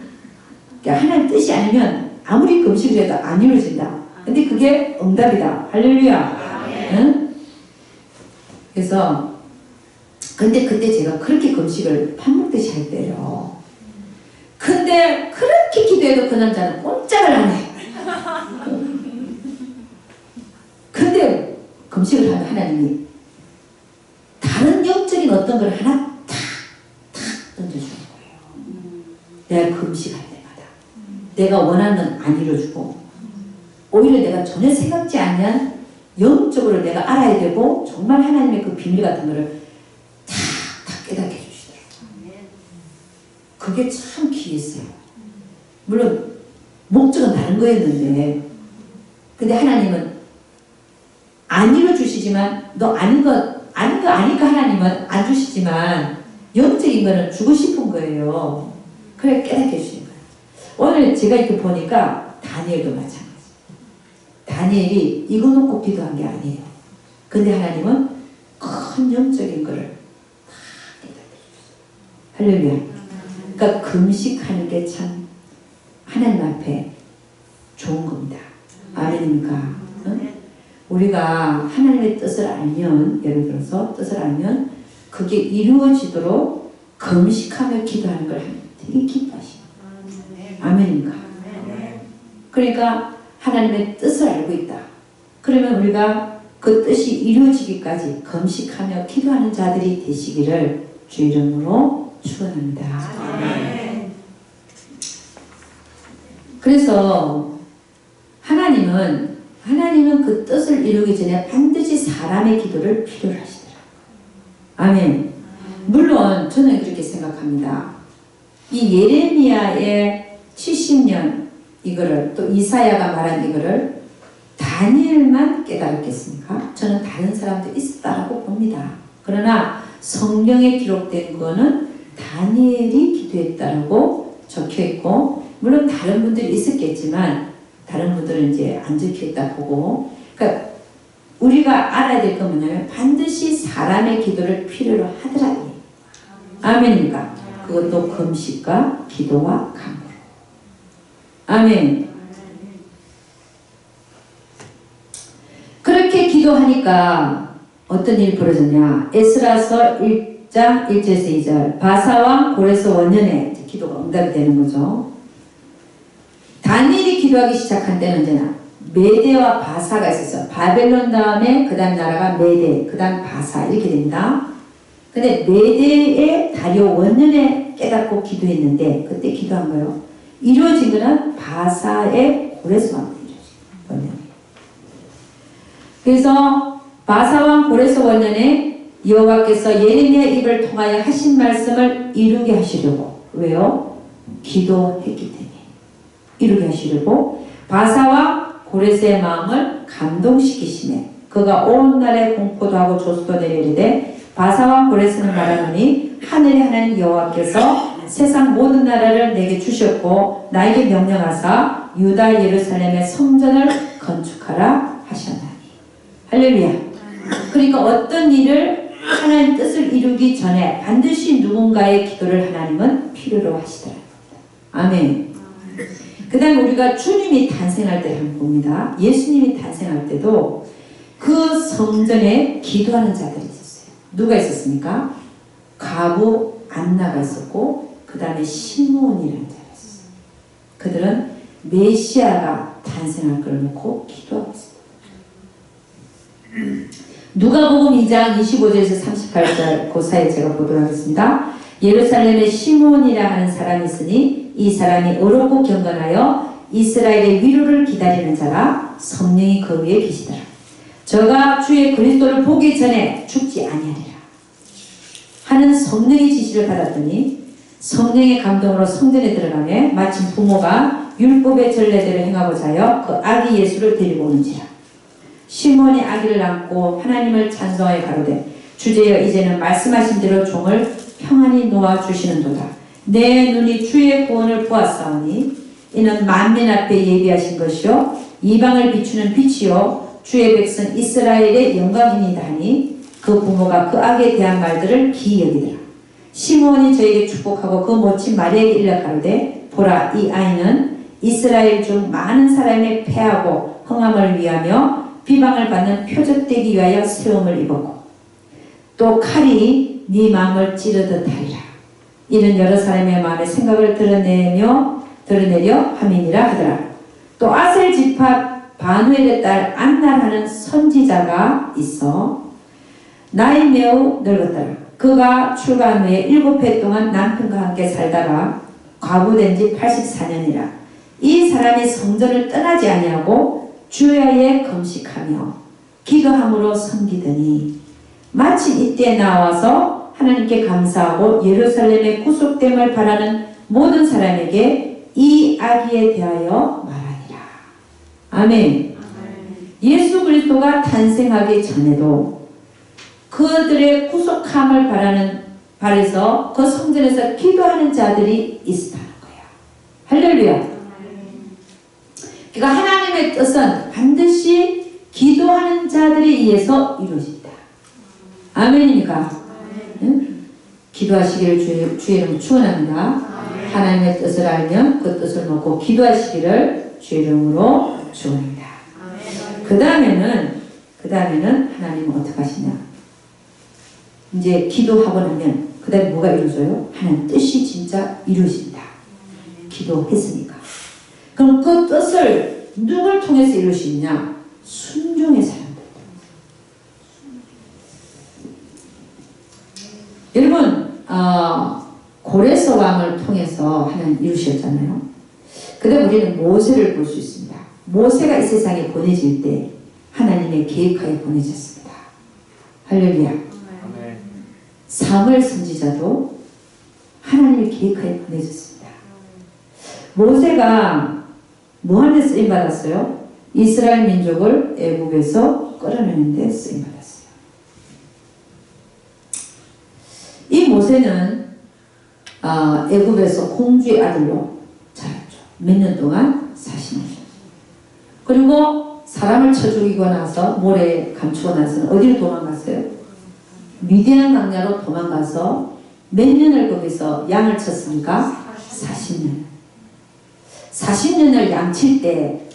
[SPEAKER 1] 그러니까 하나님 뜻이 아니면 아무리 금식을 해도 안 이루어진다. 근데 그게 응답이다. 할렐루야. 응? 그래서 근데 그때 제가 그렇게 금식을 밥 먹듯이 할 때요. 근데 그렇게 기도해도 그 남자는 꼼짝을 안 해. 근데 금식을 하면 하나님이 다른 영적인 어떤 걸 하나 탁 던져주는 거예요. 내가 금식할 때마다 내가 원하는 건 안 이루어주고 오히려 내가 전혀 생각지 않는 영적으로 내가 알아야 되고 정말 하나님의 그 비밀 같은 거를 다 깨닫게 해주시더라고요. 그게 참 귀했어요. 물론 목적은 다른 거였는데 근데 하나님은 안 이루어주시지만 너 아닌 거 아니까 하나님은 안 주시지만 영적인 거는 주고 싶은 거예요. 그래 깨닫게 해주시는 거예요. 오늘 제가 이렇게 보니까 다니엘도 마찬가지. 다니엘이 이거 놓고 기도한 게 아니에요. 근데 하나님은 큰 영적인 거를 다 깨닫게 해주셨어요. 할렐루야. 그러니까 금식하는 게 참 하나님 앞에 좋은 겁니다. 아멘입니까? 응? 우리가 하나님의 뜻을 알면 예를 들어서 뜻을 알면 그게 이루어지도록 금식하며 기도하는 걸 되게 기뻐하시죠. 아멘입니까? 그러니까 하나님의 뜻을 알고 있다. 그러면 우리가 그 뜻이 이루어지기까지 금식하며 기도하는 자들이 되시기를 주 이름으로 축원합니다. 그래서 하나님은 그 뜻을 이루기 전에 반드시 사람의 기도를 필요로 하시더라고요. 아멘. 물론 저는 그렇게 생각합니다. 이 예레미야의 70년 이거를 또 이사야가 말한 이거를 다니엘만 깨달았겠습니까? 저는 다른 사람도 있었다고 봅니다. 그러나 성경에 기록된 거는 다니엘이 기도했다라고 적혀있고, 물론 다른 분들이 있었겠지만 다른 분들은 이제 안 적혀있다 보고, 그러니까 우리가 알아야 될 건 뭐냐면 반드시 사람의 기도를 필요로 하더라. 아멘입니까? 그것도 금식과 기도와 간구. 아멘. 그렇게 기도하니까 어떤 일이 벌어졌냐? 에스라서 1장 1절에서 2절. 바사왕 고레스 원년에 기도가 응답이 되는 거죠. 다니엘이 기도하기 시작한 때는 언제나 메대와 바사가 있었어요. 바벨론 다음에 그 다음 나라가 메대, 그 다음 바사 이렇게 됩니다. 근데 메대의 다리오 원년에 깨닫고 기도했는데 그때 기도한 거예요. 이루어진 것은 바사의 고레스 왕 때 이루어진 원년. 그래서 바사왕 고레스 원년에 여호와께서 예레미야 입을 통하여 하신 말씀을 이루게 하시려고. 왜요? 기도했기 때문에 이루게 하시려고 바사왕 고레스의 마음을 감동시키시네. 그가 온 날에 공포도 하고 조수도 내리되 바사왕 고레스는 말하노니 하늘의 하나님 여호와께서 세상 모든 나라를 내게 주셨고 나에게 명령하사 유다 예루살렘의 성전을 건축하라 하셨나니. 할렐루야. 그러니까 어떤 일을 하나님 뜻을 이루기 전에 반드시 누군가의 기도를 하나님은 필요로 하시더랍니다. 아멘. 그 다음 우리가 주님이 탄생할 때를 한번 봅니다. 예수님이 탄생할 때도 그 성전에 기도하는 자들이 있었어요. 누가 있었습니까? 과부 안나가 있었고 그 다음에 시므온이라는 자가 있었어요. 그들은 메시아가 탄생할 걸 놓고 기도하고 있습니다. 누가복음 2장 25절에서 38절 그 사이에 제가 보도록 하겠습니다. 예루살렘에 시므온이라 하는 사람이 있으니 이 사람이 어렵고 경건하여 이스라엘의 위로를 기다리는 자라. 성령이 그 위에 계시더라. 저가 주의 그리스도를 보기 전에 죽지 아니하리라 하는 성령의 지시를 받았더니 성령의 감동으로 성전에 들어가매 마침 부모가 율법의 전례대로 행하고자 하여 그 아기 예수를 데리고 오는지라. 시몬이 아기를 안고 하나님을 찬송하여 가로되 주제여 이제는 말씀하신 대로 종을 평안히 놓아주시는도다. 내 눈이 주의 구원을 보았사오니 이는 만민 앞에 예비하신 것이요 이방을 비추는 빛이요 주의 백성 이스라엘의 영광이니이다 하니 그 부모가 그 아기에 대한 말들을 기이 여기더라. 시므온이 저에게 축복하고 그 모친 마리아에게 일러 가로되 보라 이 아이는 이스라엘 중 많은 사람의 패하고 흥함을 위하며 비방을 받는 표적되기 위하여 세움을 입었고 또 칼이 네 마음을 찌르듯 하리라. 이는 여러 사람의 마음의 생각을 드러내려 함이니라 하더라. 또 아셀 지파 바누엘의 딸 안나라는 선지자가 있어 나이 매우 늙었더라. 그가 출가한 후에 7해 동안 남편과 함께 살다가 과부된 지 84년이라. 이 사람이 성전을 떠나지 아니하고 주야에 금식하며 기도함으로 섬기더니 마침 이때 나와서 하나님께 감사하고 예루살렘의 구속됨을 바라는 모든 사람에게 이 아기에 대하여 말하니라. 아멘. 예수 그리스도가 탄생하기 전에도 그들의 구속함을 바라서 그 성전에서 기도하는 자들이 있었다는 거야. 할렐루야. 그러니까 하나님의 뜻은 반드시 기도하는 자들에 의해서 이루어진다. 아멘입니까? 응? 기도하시기를 주의 이름으로 축원합니다. 하나님의 뜻을 알면 그 뜻을 먹고 기도하시기를 주의 이름으로 축원합니다. 그 다음에는 하나님은 어떻게 하시냐? 이제 기도하고 나면 그 다음에 뭐가 이루어져요? 하나님 뜻이 진짜 이루어진다. 기도했으니까. 그럼 그 뜻을 누굴 통해서 이룰 수 있냐? 순종의 사람들. 여러분 고레스 왕을 통해서 하나님 이루셨잖아요. 그 다음 우리는 모세를 볼 수 있습니다. 모세가 이 세상에 보내질 때 하나님의 계획하에 보내졌습니다. 할렐루야. 사무엘 선지자도 하나님의 계획하에 보내졌습니다. 모세가 뭐하는 데 쓰임받았어요? 이스라엘 민족을 애굽에서 끌어내는 데 쓰임받았어요. 이 모세는 애굽에서 공주의 아들로 자랐죠. 몇 년 동안? 40년. 그리고 사람을 쳐 죽이고 나서 모래에 감추고 나서는 어디로 도망갔어요? 미디안 광야로 도망가서 몇 년을 거기서 양을 쳤습니까? 40년. 40년을 양칠 때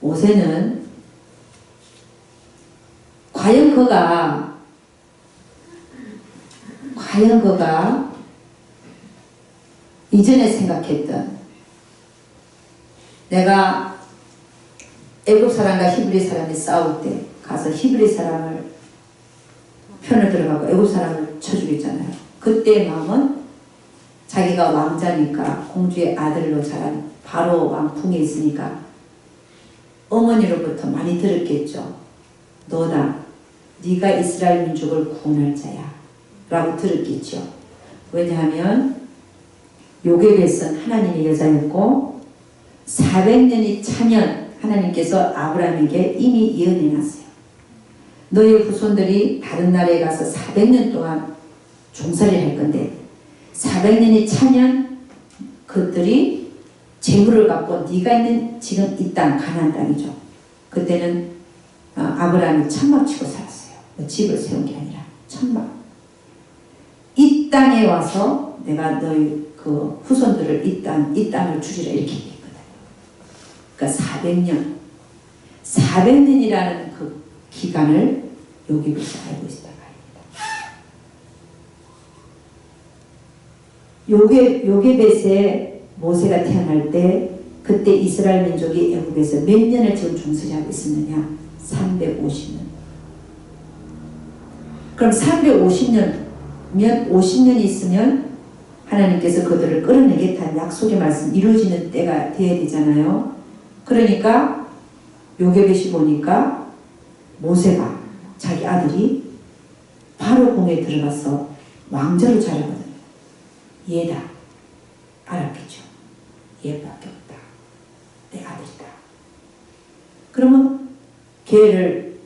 [SPEAKER 1] 모세는 과연 그가 이전에 생각했던 내가 애굽 사람과 히브리 사람이 싸울 때 가서 히브리 사람을 편을 들어가고 애굽 사람을 쳐 죽였잖아요. 그때의 마음은 자기가 왕자니까 공주의 아들로 자란 바로 왕궁에 있으니까 어머니로부터 많이 들었겠죠. 너다. 네가 이스라엘 민족을 구원할 자야. 라고 들었겠죠. 왜냐하면 요게벳은 하나님의 여자였고 400년이 차면 하나님께서 아브라함에게 이미 예언해놨어요. 너의 후손들이 다른 나라에 가서 400년 동안 종살이를 할 건데 400년이 차면 그들이 재물을 갖고 네가 있는 지금 이 땅 가나안 땅이죠. 그때는 아브라함이 천막 치고 살았어요. 집을 세운 게 아니라 천막. 이 땅에 와서 내가 너희 그 후손들을 이 땅을 주리라 이렇게 얘기했거든요. 그러니까 400년이라는 그 기간을 요게벳이 알고 있었단 말입니다. 요게벳의 모세가 태어날 때 그때 이스라엘 민족이 애굽에서 몇 년을 지금 종살이하고 있었느냐? 350년. 그럼 350년 50년이 있으면 하나님께서 그들을 끌어내겠다는 약속의 말씀 이루어지는 때가 돼야 되잖아요. 그러니까 요게벳이 보니까 모세가 자기 아들이 바로 공에 들어가서 왕자로 자라거든요. 얘다. 알았겠죠. 얘밖에 없다. 내 아들이다. 그러면 걔를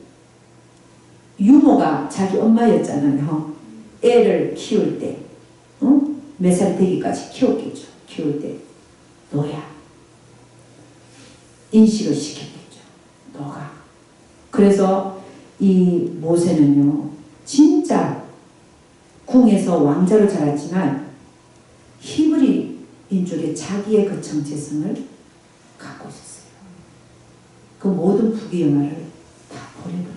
[SPEAKER 1] 유모가 자기 엄마였잖아요. 애를 키울 때 몇 살 되기까지 키웠겠죠. 키울 때 너야. 인식을 시켰겠죠. 너가. 그래서 이 모세는요. 진짜 궁에서 왕자로 자랐지만 히브리 민족의 자기의 그 정체성을 갖고 있었어요. 그 모든 부귀영화를 다 버려버리고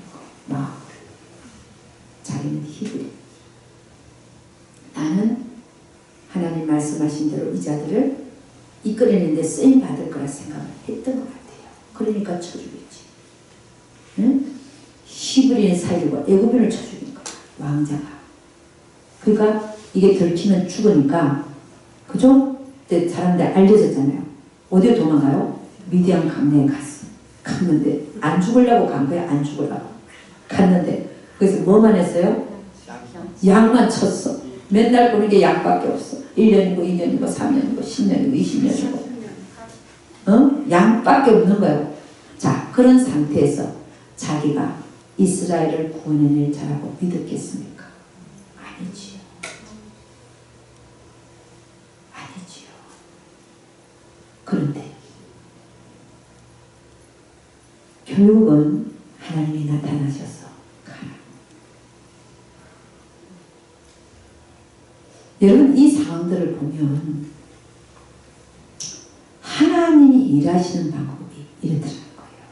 [SPEAKER 1] 마음을. 자기는 히브리. 나는 하나님 말씀하신 대로 이 자들을 이끌어내는데 쓰임받을 거라 생각을 했던 것 같아요. 그러니까 쳐주겠지. 응? 히브리인 살리고 애굽인을 쳐주는 거야. 왕자가. 그러니까 이게 들키면 죽으니까 그죠? 그때 사람들 알려졌잖아요. 어디에 도망가요? 미디안 강내에 갔는데 안 죽으려고 간 거야. 안 죽으려고 갔는데 그래서 뭐만 했어요? 양만 쳤어. 맨날 보는 게 양밖에 없어. 1년이고 2년이고 3년이고 10년이고 20년이고 양밖에 없는 거예요. 자, 그런 상태에서 자기가 이스라엘을 구원해낼 자라고 믿었겠습니까? 아니지요. 아니지요. 그런데 결국은 하나님이 나타나셔서 여러분 이 상황들을 보면 하나님이 일하시는 방법이 이렇더라는 거예요.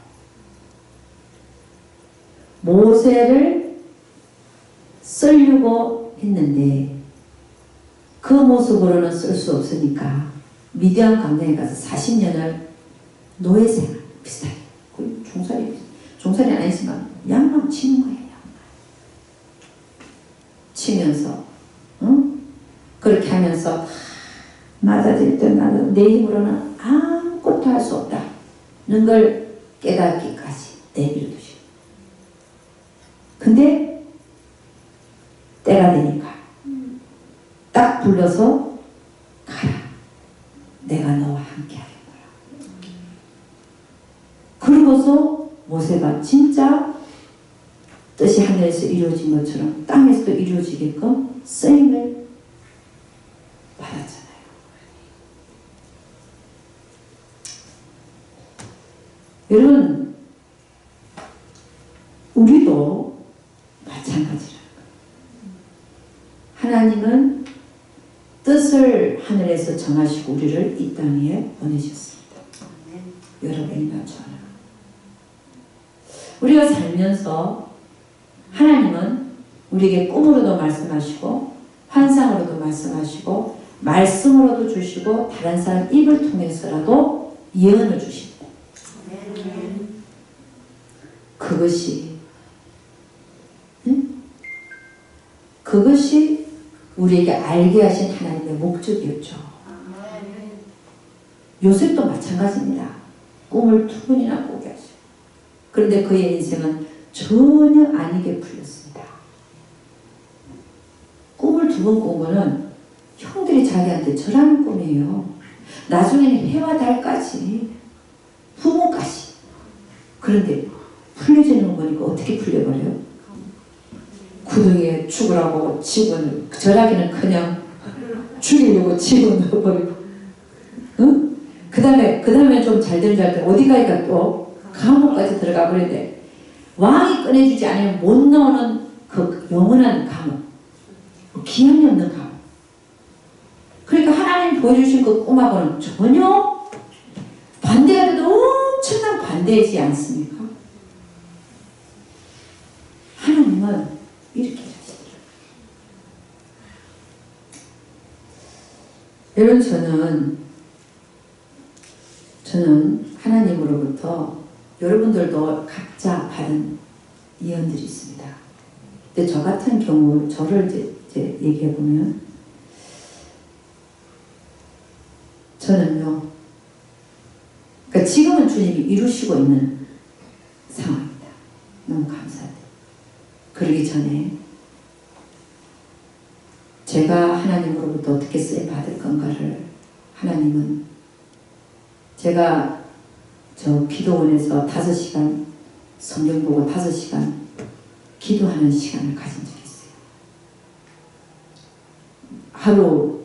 [SPEAKER 1] 모세를 쓰려고 했는데 그 모습으로는 쓸 수 없으니까 미디안 광야에 가서 40년을 노예생활 비슷하게 종살이 아니지만 양만 치는 거예요. 양만 치면서 그렇게 하면서 맞아질 때 나는 내 힘으로는 아무것도 할 수 없다는 걸 깨닫기까지 내버려 두시고 근데 때가 되니까 불러서 가라. 내가 너와 함께 하겠노라. 그러고서 모세가 진짜 뜻이 하늘에서 이루어진 것처럼 땅에서도 이루어지게끔 쓰임을 받았잖아요. 여러분, 우리도 마찬가지라는 거예요. 하나님은 뜻을 하늘에서 정하시고 우리를 이 땅에 보내셨습니다. 여러분이나 저나. 우리가 살면서 하나님은 우리에게 꿈으로도 말씀하시고 환상으로도 말씀하시고 말씀으로도 주시고 다른 사람 입을 통해서라도 예언을 주십니다. 그것이 그것이 우리에게 알게 하신 하나님의 목적이었죠. 요셉도 마찬가지입니다. 꿈을 2번이나 꾸게 하시고 그런데 그의 인생은 전혀 아니게 풀렸습니다. 꿈을 2번 꾼 거는 형들이 자기한테 저라는 꿈이에요. 나중에는 해와 달까지 부모까지. 그런데 풀려지는 거니까 어떻게 풀려버려요? 구덩이에 죽으라고 집은 절하기는 그냥 죽이려고 집어넣어버리고 응? 그 다음에 좀 잘되는 줄 알았더니 어디까지가 또 감옥까지 들어가 버리는데 왕이 꺼내주지 않으면 못 나오는 그 영원한 감옥, 기한이 없는 감옥. 그러니까 하나님 보여주신 그 꿈하고는 전혀 반대가 돼도 엄청난 반대이지 않습니까? 하나님은 이렇게 하시더라고요. 여러분, 저는 하나님으로부터 여러분들도 각자 받은 예언들이 있습니다. 근데 저 같은 경우 저를 이제 얘기해 보면 저는요. 그러니까 지금은 주님이 이루시고 있는 상황입니다. 너무 감사해요. 그러기 전에 제가 하나님으로부터 어떻게 쓰임 받을 건가를 하나님은 제가 저 기도원에서 5시간 성경 보고 5시간 기도하는 시간을 가진 적이 있어요. 하루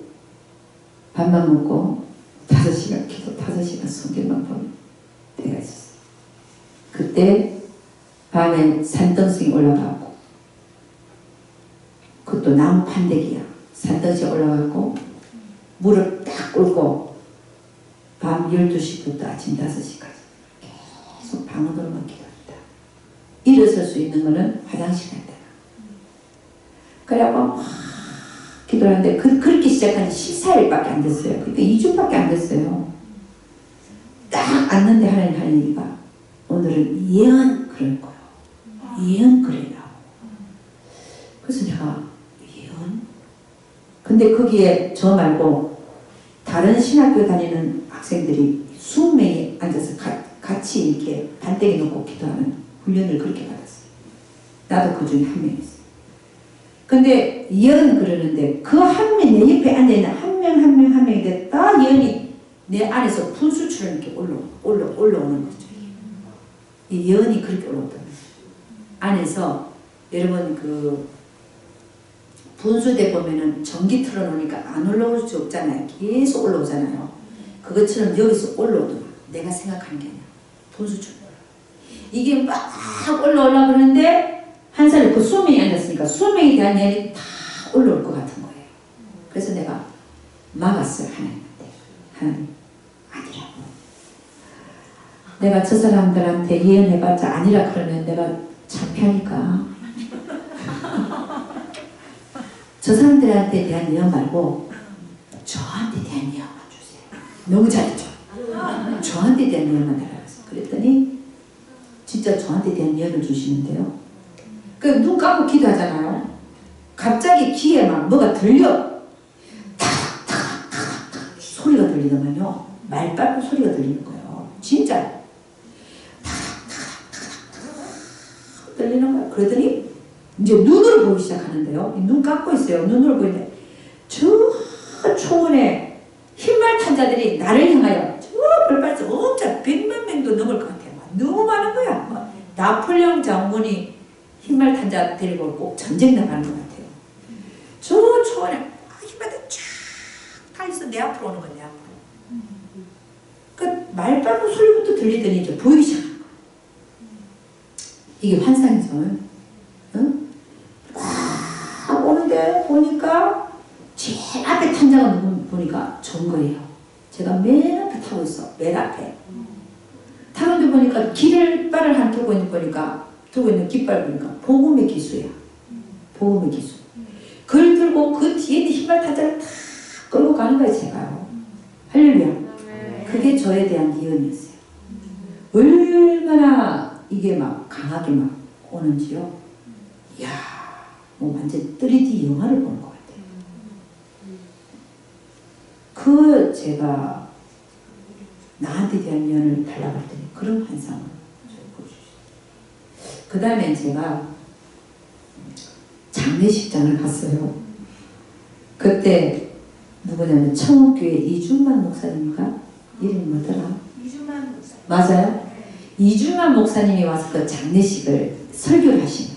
[SPEAKER 1] 밥만 먹고 5시간 기도 5시간 성경만 보는 때가 있었어요. 그때 밤에 산등성이 올라가고 그것도 나무 판대기야. 산등성이 올라가고 무릎 딱 꿇고 밤 12시부터 아침 5시까지 계속 방언으로만 기도합니다. 일어설 수 있는 거는 화장실 갈 때나. 그래갖고 막 기도하는데 그렇게 시작한 지 14일밖에 안 됐어요. 그러니까 2주밖에 안 됐어요. 딱 앉는데 하나님이가 오늘은 예언 그럴 거예요. 예언 그래라고. 그래서 내가 예언? 근데 거기에 저 말고 다른 신학교 다니는 학생들이 20명이 앉아서 같이 이렇게 반대기 놓고 기도하는 훈련을 그렇게 받았어요. 나도 그 중에 한 명이었어요. 근데 예언 그러는데 그 한 명, 내 옆에 앉아있는 한 명 인데 딱 예언이 내 안에서 분수처럼 이렇게 올라오는 거죠. 이 예언이 그렇게 올라오더라고요. 안에서 여러분 그 분수대 보면은 전기 틀어놓으니까 안 올라올 수 없잖아요. 계속 올라오잖아요. 그것처럼 여기서 올라오더라. 내가 생각하는 게 아니라 분수처럼 올라와. 이게 막 올라오려고 그러는데 한 사람이 그 수명이 앉았으니까 수명에 대한 예언이 다 올라올 것 같은 거예요. 그래서 내가 막았어요. 하나님한테. 하나님 아니라고. 내가 저 사람들한테 예언해봤자 아니라 그러면 내가 창피하니까 저 사람들한테 대한 예언 말고 저한테 대한 예언만 주세요. 너무 잘했죠. 저한테 대한 예언만 달라고 했어요. 그랬더니 진짜 저한테 대한 예언을 주시는데요. 그 눈 감고 기도하잖아요. 갑자기 귀에 막 뭐가 들려. 탁탁탁탁 소리가 들리더만요. 말빨고 소리가 들리는 거예요. 진짜. 탁탁탁탁 들리는 거예요. 그러더니 이제 눈으로 보기 시작하는데요. 눈 감고 있어요. 눈으로 보이는데 저 초원에 흰말 탄자들이 나를 향하여 저 벌벌써 엄청 100만 명도 넘을 것 같아요. 너무 많은 거야. 뭐 나폴레옹 장군이 흰말 탄자 데리고 꼭 전쟁 나가는 것 같아요. 저 초원에 흰말 탄자 쫙 달려서 내 앞으로 오는 거야. 내 앞으로. 그 말발로 소리부터 들리더니 이제 보이기 시작한 거야. 이게 환상이죠. 응? 막 오는데 보니까 제일 앞에 탄자가 누구 보니까 전 거예요. 제가 맨 앞에 타고 있어. 맨 앞에. 타는데 보니까 깃발을 한 들고 있는 보니까 들고 있는 깃발 보니까 복음의 기수야. 복음의 기수. 그걸 들고 그 뒤에 있는 흰발 탄자를 다 끌고 가는 거예요. 제가요. 할렐루야. 그게 저에 대한 예언이었어요. 얼마나 이게 막 강하게 막 오는지요. 이야, 뭐 완전 3D 영화를 보는 것 같아요. 그 제가 나한테 대한 예언을 달라고 했더니 그런 환상을 보여주셨어요. 그 다음에 제가 장례식장을 갔어요. 그때 누구냐면 청옥교회 이준만 목사님인가? 이름이 뭐더라?
[SPEAKER 2] 이준만 목사.
[SPEAKER 1] 맞아요. 이준만 목사님이 와서 그 장례식을 설교를 하신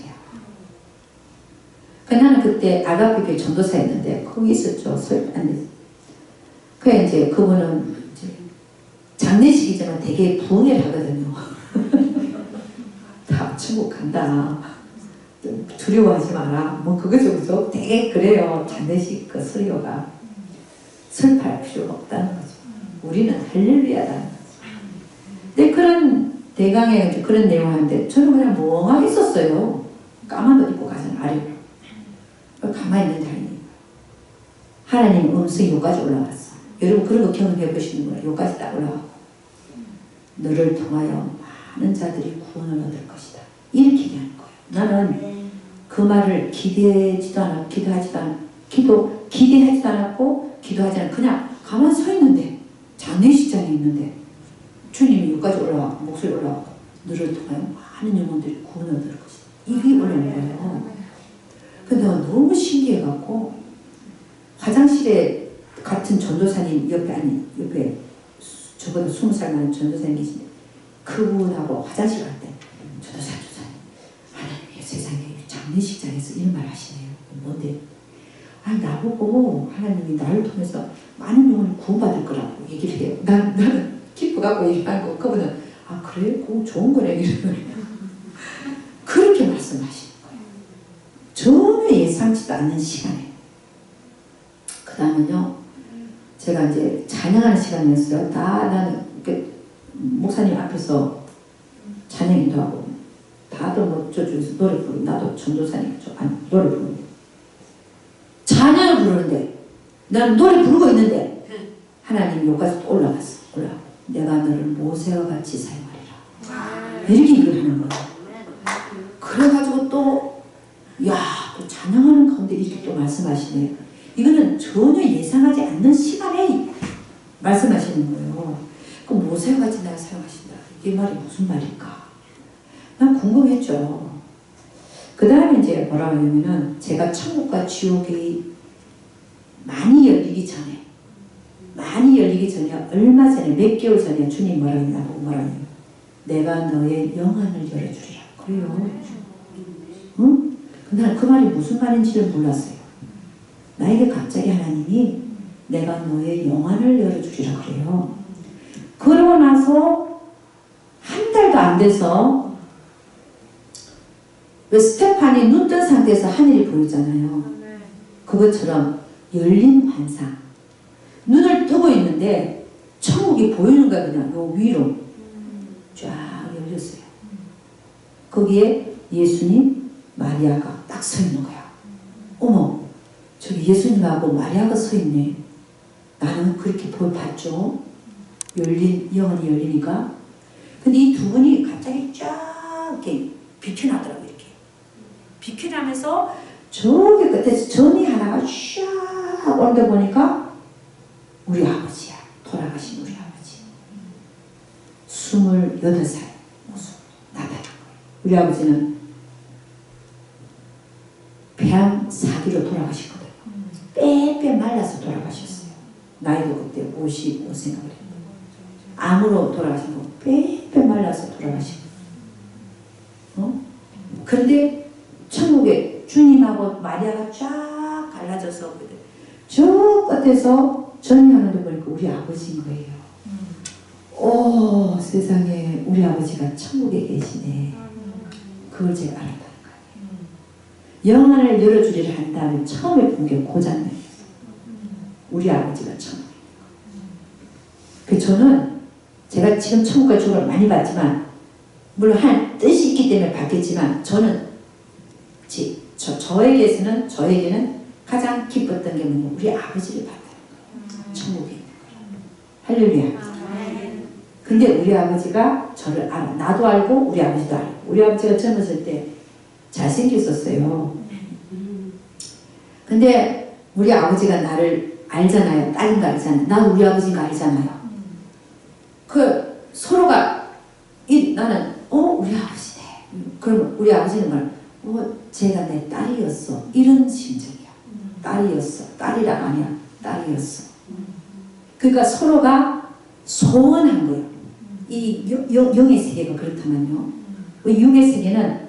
[SPEAKER 1] 거예요. 나는 그때 아가페교회 전도사였는데 거기 있었죠. 그래 이제 그분은 이제 장례식이지만 되게 부흥회를 하거든요. 다 중국 간다. 두려워하지 마라. 뭐 그거저거 되게 그래요. 장례식 그 설교가 슬퍼할 필요가 없다는 거죠. 우리는 할렐루야다는 거죠. 근데 그런 대강에 그런 내용을 하는데 저는 그냥 멍하게 있었어요. 까만 옷 입고 가잖아요. 아래로. 가만히 있는 자리에 하나님 음성이 여기까지 올라왔어. 여러분 그런 거 경험해 보시는 거예요. 여기까지 딱 올라가고 너를 통하여 많은 자들이 구원을 얻을 것이다. 이렇게 얘기하는 거예요. 나는 그 말을 기대하지도 않았고 기도하지 않았고 그냥 가만히 서 있는데 장례식장에 있는데 주님이 여기까지 올라와고 목소리 올라와고 너를 통하여 많은 영혼들이 구원을 얻을 것이다. 이게 올라온 거예요. 근데 너무 신기해갖고 화장실에 같은 전도사님 옆에 저보다 20살 많은 전도사님 계신데 그분하고 화장실 갈 때 전도사님 하나님이 세상에 장례식장에서 이런 말 하시네요. 뭔데? 아니 나보고 하나님이 나를 통해서 많은 영혼을 구원받을 거라고 얘기를 해요. 나는 기뻐갖고 얘기하는 거 그분은 아 그래? 그거 좋은 거네 이러는 거예요. 그렇게 말씀하시는 거예요. 전혀 예상치도 않는 시간에 그 다음은요 제가 이제 찬양하는 시간이었어요. 다 나는 목사님 앞에서 찬양 인도하고 다들 뭐 저쪽에서 노래 부르고 나도 전도사님 노래 부르고 찬양을 부르는데 나는 노래 부르고 있는데 하나님이 여기까지 또 올라갔어. 내가 너를 모세와 같이 사용하리라. 이렇게 얘기를 하는 거예요. 그래가지고 또 찬양하는 가운데 이렇게 또 말씀하시네요. 이거는 전혀 예상하지 않는 시간에 말씀하시는 거예요. 그럼 모세와 같이 나를 사용하신다. 이게 말이 무슨 말일까? 난 궁금했죠. 그 다음에 이제 뭐라고 하냐면은 제가 천국과 지옥이 많이 열리기 전에 얼마 전에 몇 개월 전에 주님 뭐라고 했냐면 내가 너의 영안을 열어주리라. 그래요. 응? 근데 난 그 말이 무슨 말인지를 몰랐어요. 나에게 갑자기 하나님이 내가 너의 영안을 열어주리라 그래요. 그러고 나서 한 달도 안 돼서 왜 스테판이 눈 뜬 상태에서 하늘이 보이잖아요. 그것처럼 열린 환상. 눈을 뜨고 있는데 천국이 보이는 거야. 그냥 요 위로 쫙 열렸어요. 거기에 예수님, 마리아가 딱 서 있는 거야. 어머, 저기 예수님하고 마리아가 서 있네. 나는 그렇게 봤죠. 영혼이 열리니까. 근데 이 두 분이 갑자기 쫙 이렇게 비켜나더라고요. 이렇게 비켜나면서 저기 끝에서 전이 하나가 쫙 오는데 보니까 우리 아버지야. 돌아가신 우리 아버지. 28살 모습 나타난 거예요. 우리 아버지는 폐암 4기로 돌아가셨거든요. 빼빼 말라서 돌아가셨어요. 나이도 그때 55세인가 그래요. 암으로 돌아가신 거. 빼빼 말라서 돌아가신 거. 그런데 천국에 주님하고 마리아가 쫙 갈라져서 저 끝에서 전이하는 데 보니까 우리 아버지인 거예요. 오, 세상에 우리 아버지가 천국에 계시네. 그걸 제가 알았다는 거예요. 영안을 열어주리라 한 다음에 처음에 본 게 그 장면이었어요. 우리 아버지가 천국에. 그 저는 제가 지금 천국과 죽음을 많이 봤지만 물론 한 뜻이 있기 때문에 봤겠지만 저는 저에게는 가장 기뻤던 게 뭐냐면 우리 아버지를 봤다는 거예요. 천국에 있는 거예요. 할렐루야. 근데 우리 아버지가 저를 알아. 나도 알고 우리 아버지도 알고. 우리 아버지가 젊었을 때 잘생겼었어요. 근데 우리 아버지가 나를 알잖아요. 딸인 거 알잖아요. 난 우리 아버지인 거 알잖아요. 그 서로가 나는 우리 아버지네. 그러면 우리 아버지는 말 쟤가 내 딸이었어. 이런 심정이야. 딸이었어. 딸이랑 아니야. 딸이었어. 그러니까 서로가 소원한 거예요. 이 영의 세계가 그렇다면요. 육의 세계는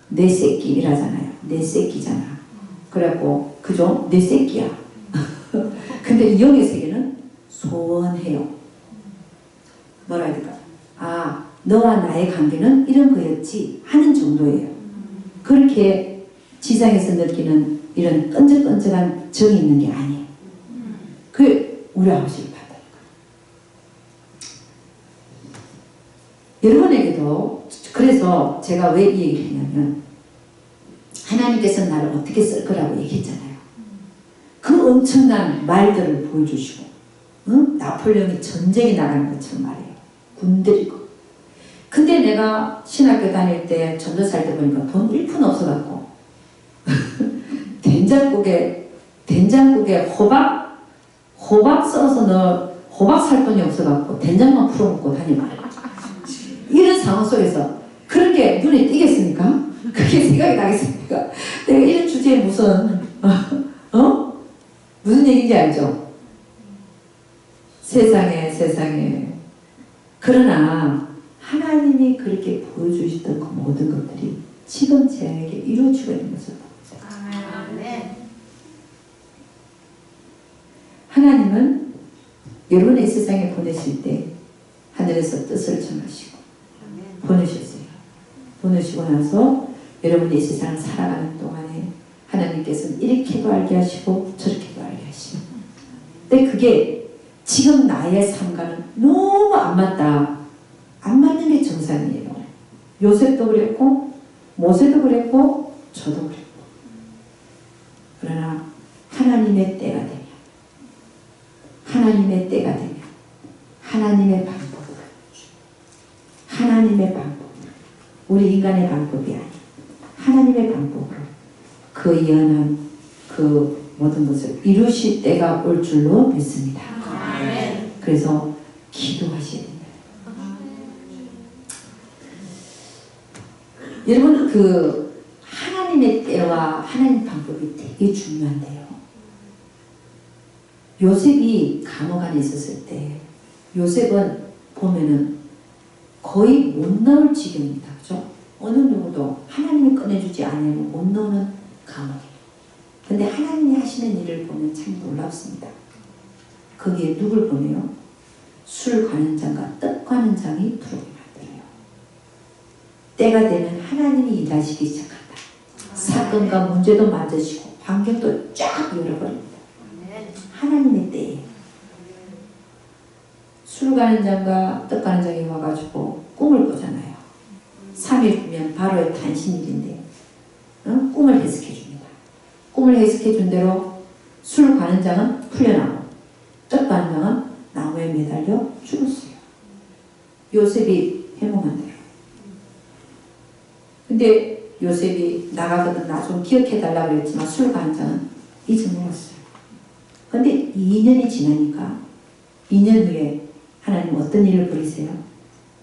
[SPEAKER 1] 내 새끼라잖아요. 내 새끼잖아. 그래갖고 그죠? 내 새끼야. 근데 영의 세계는 소원해요. 뭐라 해야 될까? 아, 너와 나의 관계는 이런 거였지 하는 정도예요. 그렇게 지상에서 느끼는 이런 끈적끈적한 정이 있는 게 아니에요. 그 우리 아버지를 받아요. 여러분에게도 그래서 제가 왜 이 얘기를 했냐면 하나님께서 나를 어떻게 쓸 거라고 얘기했잖아요. 그 엄청난 말들을 보여주시고 나폴레옹이 전쟁에 나가는 것처럼 말해요. 군대리고. 근데 내가 신학교 다닐 때 전도 살 때 보니까 돈 1푼 없어갖고 된장국에 호박 써서 호박 살 돈이 없어갖고 된장만 풀어먹고 다니고 이런 상황 속에서 그런 게 눈에 띄겠습니까? 그게 생각이 나겠습니까? 내가 이런 주제에 무슨 무슨 얘기인지 알죠? 세상에 그러나 하나님이 그렇게 보여주셨던 그 모든 것들이 지금 제에게 이루어지고 있는 것을 봅니다. 하나님은 여러분의 세상에 보내실 때 하늘에서 뜻을 정하시고 보내셨어요. 보내시고 나서 여러분이 이 세상을 살아가는 동안에 하나님께서는 이렇게도 알게 하시고 저렇게도 알게 하시고 근데 그게 지금 나의 삶과는 너무 안 맞다. 안 맞는 게 정상이에요. 요셉도 그랬고 모세도 그랬고 저도 그랬고 그러나 하나님의 때가 되면 하나님의 방법 우리 인간의 방법이 아니라 하나님의 방법으로 그 연한 그 모든 것을 이루실 때가 올 줄로 믿습니다. 그래서 기도하셔야 됩니다. 여러분 그 하나님의 때와 하나님 방법이 되게 중요한데요. 요셉이 감옥 안에 있었을 때 요셉은 보면은 거의 못 나올 지경입니다. 그죠? 어느 누구도 하나님이 꺼내주지 않으면 못 나오는 감옥이에요. 근데 하나님이 하시는 일을 보면 참 놀랍습니다. 거기에 누굴 보내요? 술 가는 장과 떡 가는 장이 부르게 만들어요. 때가 되면 하나님이 일하시기 시작한다. 사건과 문제도 맞으시고 환경도 쫙 열어버립니다. 하나님의 때에 술 가는 장과 떡 가는 장이 와가지고 꿈을 꾸잖아요. 3일 후면 바로의 단신일인데 꿈을 해석해 줍니다. 꿈을 해석해 준 대로 술 가는 장은 풀려나고 떡 가는 장은 나무에 매달려 죽었어요. 요셉이 해몽한 대로. 근데 요셉이 나가거든 나 좀 기억해달라고 그랬지만 술 가는 장은 잊어먹었어요. 근데 2년이 지나니까 2년 후에 하나님 어떤 일을 벌이세요?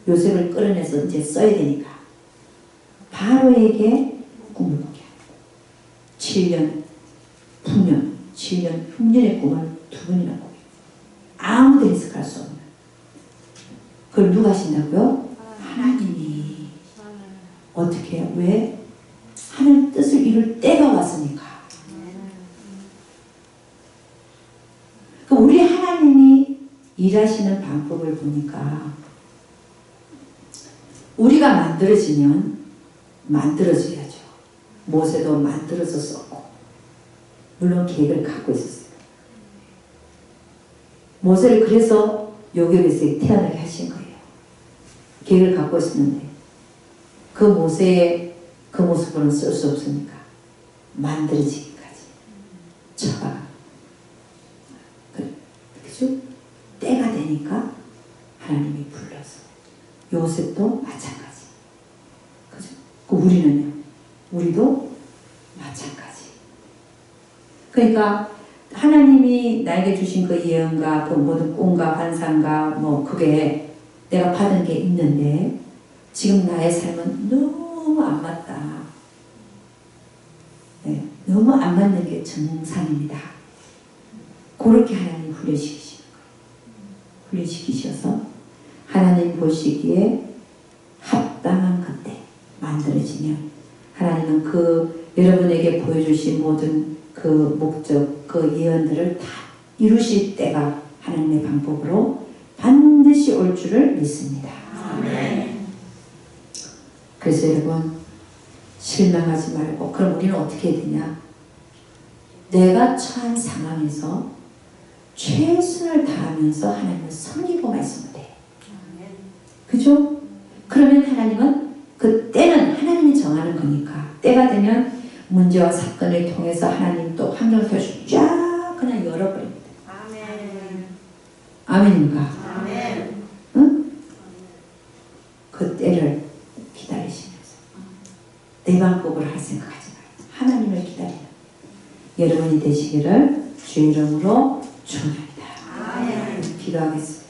[SPEAKER 1] 요셉을 끌어내서 이제 써야 되니까 바로에게 꿈을 꾸게 합니다. 7년 흉년의 꿈을 2번이나 꾸게. 아무데나 해석할 수 없는. 그걸 누가 하신다고요? 하나님이. 어떻게 해요? 왜? 하나님 뜻을 이룰 때가 왔으니까. 그럼 우리 하나님이 일하시는 방법을 보니까 우리가 만들어지면 만들어져야죠. 모세도 만들어졌었고 물론 계획을 갖고 있었어요. 모세를 그래서 요격에서 태어나게 하신 거예요. 계획을 갖고 있었는데 그 모세의 그 모습으로는 쓸 수 없으니까 만들어지기까지 처가 그죠? 때가 되니까 하나님이 불러서 요셉도 마찬가지. 그죠? 그 우리는요? 우리도 마찬가지. 그러니까 하나님이 나에게 주신 그 예언과 그 모든 꿈과 환상과 뭐 그게 내가 받은 게 있는데 지금 나의 삶은 너무 안 맞다. 네, 너무 안 맞는 게 정상입니다. 그렇게 하나님 훈련시키시는 거예요. 훈련시키셔서 하나님 보시기에 합당한 그때 만들어지면 하나님은 그 여러분에게 보여주신 모든 그 목적, 그 예언들을 다 이루실 때가 하나님의 방법으로 반드시 올 줄을 믿습니다. 아멘. 그래서 여러분 실망하지 말고 그럼 우리는 어떻게 해야 되냐? 내가 처한 상황에서 최선을 다하면서 하나님을 섬기고 말씀을 해. 그죠? 그러면 하나님은 그 때는 하나님이 정하는 거니까 때가 되면 문제와 사건을 통해서 하나님 또 환경을 쫙 그냥 열어버립니다. 아멘. 아멘입니까? 아멘. 응? 그 때를 기다리시면서 내 방법을 할 생각하지 말고 하나님을 기다리는 여러분이 되시기를 주의 이름으로 축원합니다. 아멘. 기도하겠습니다.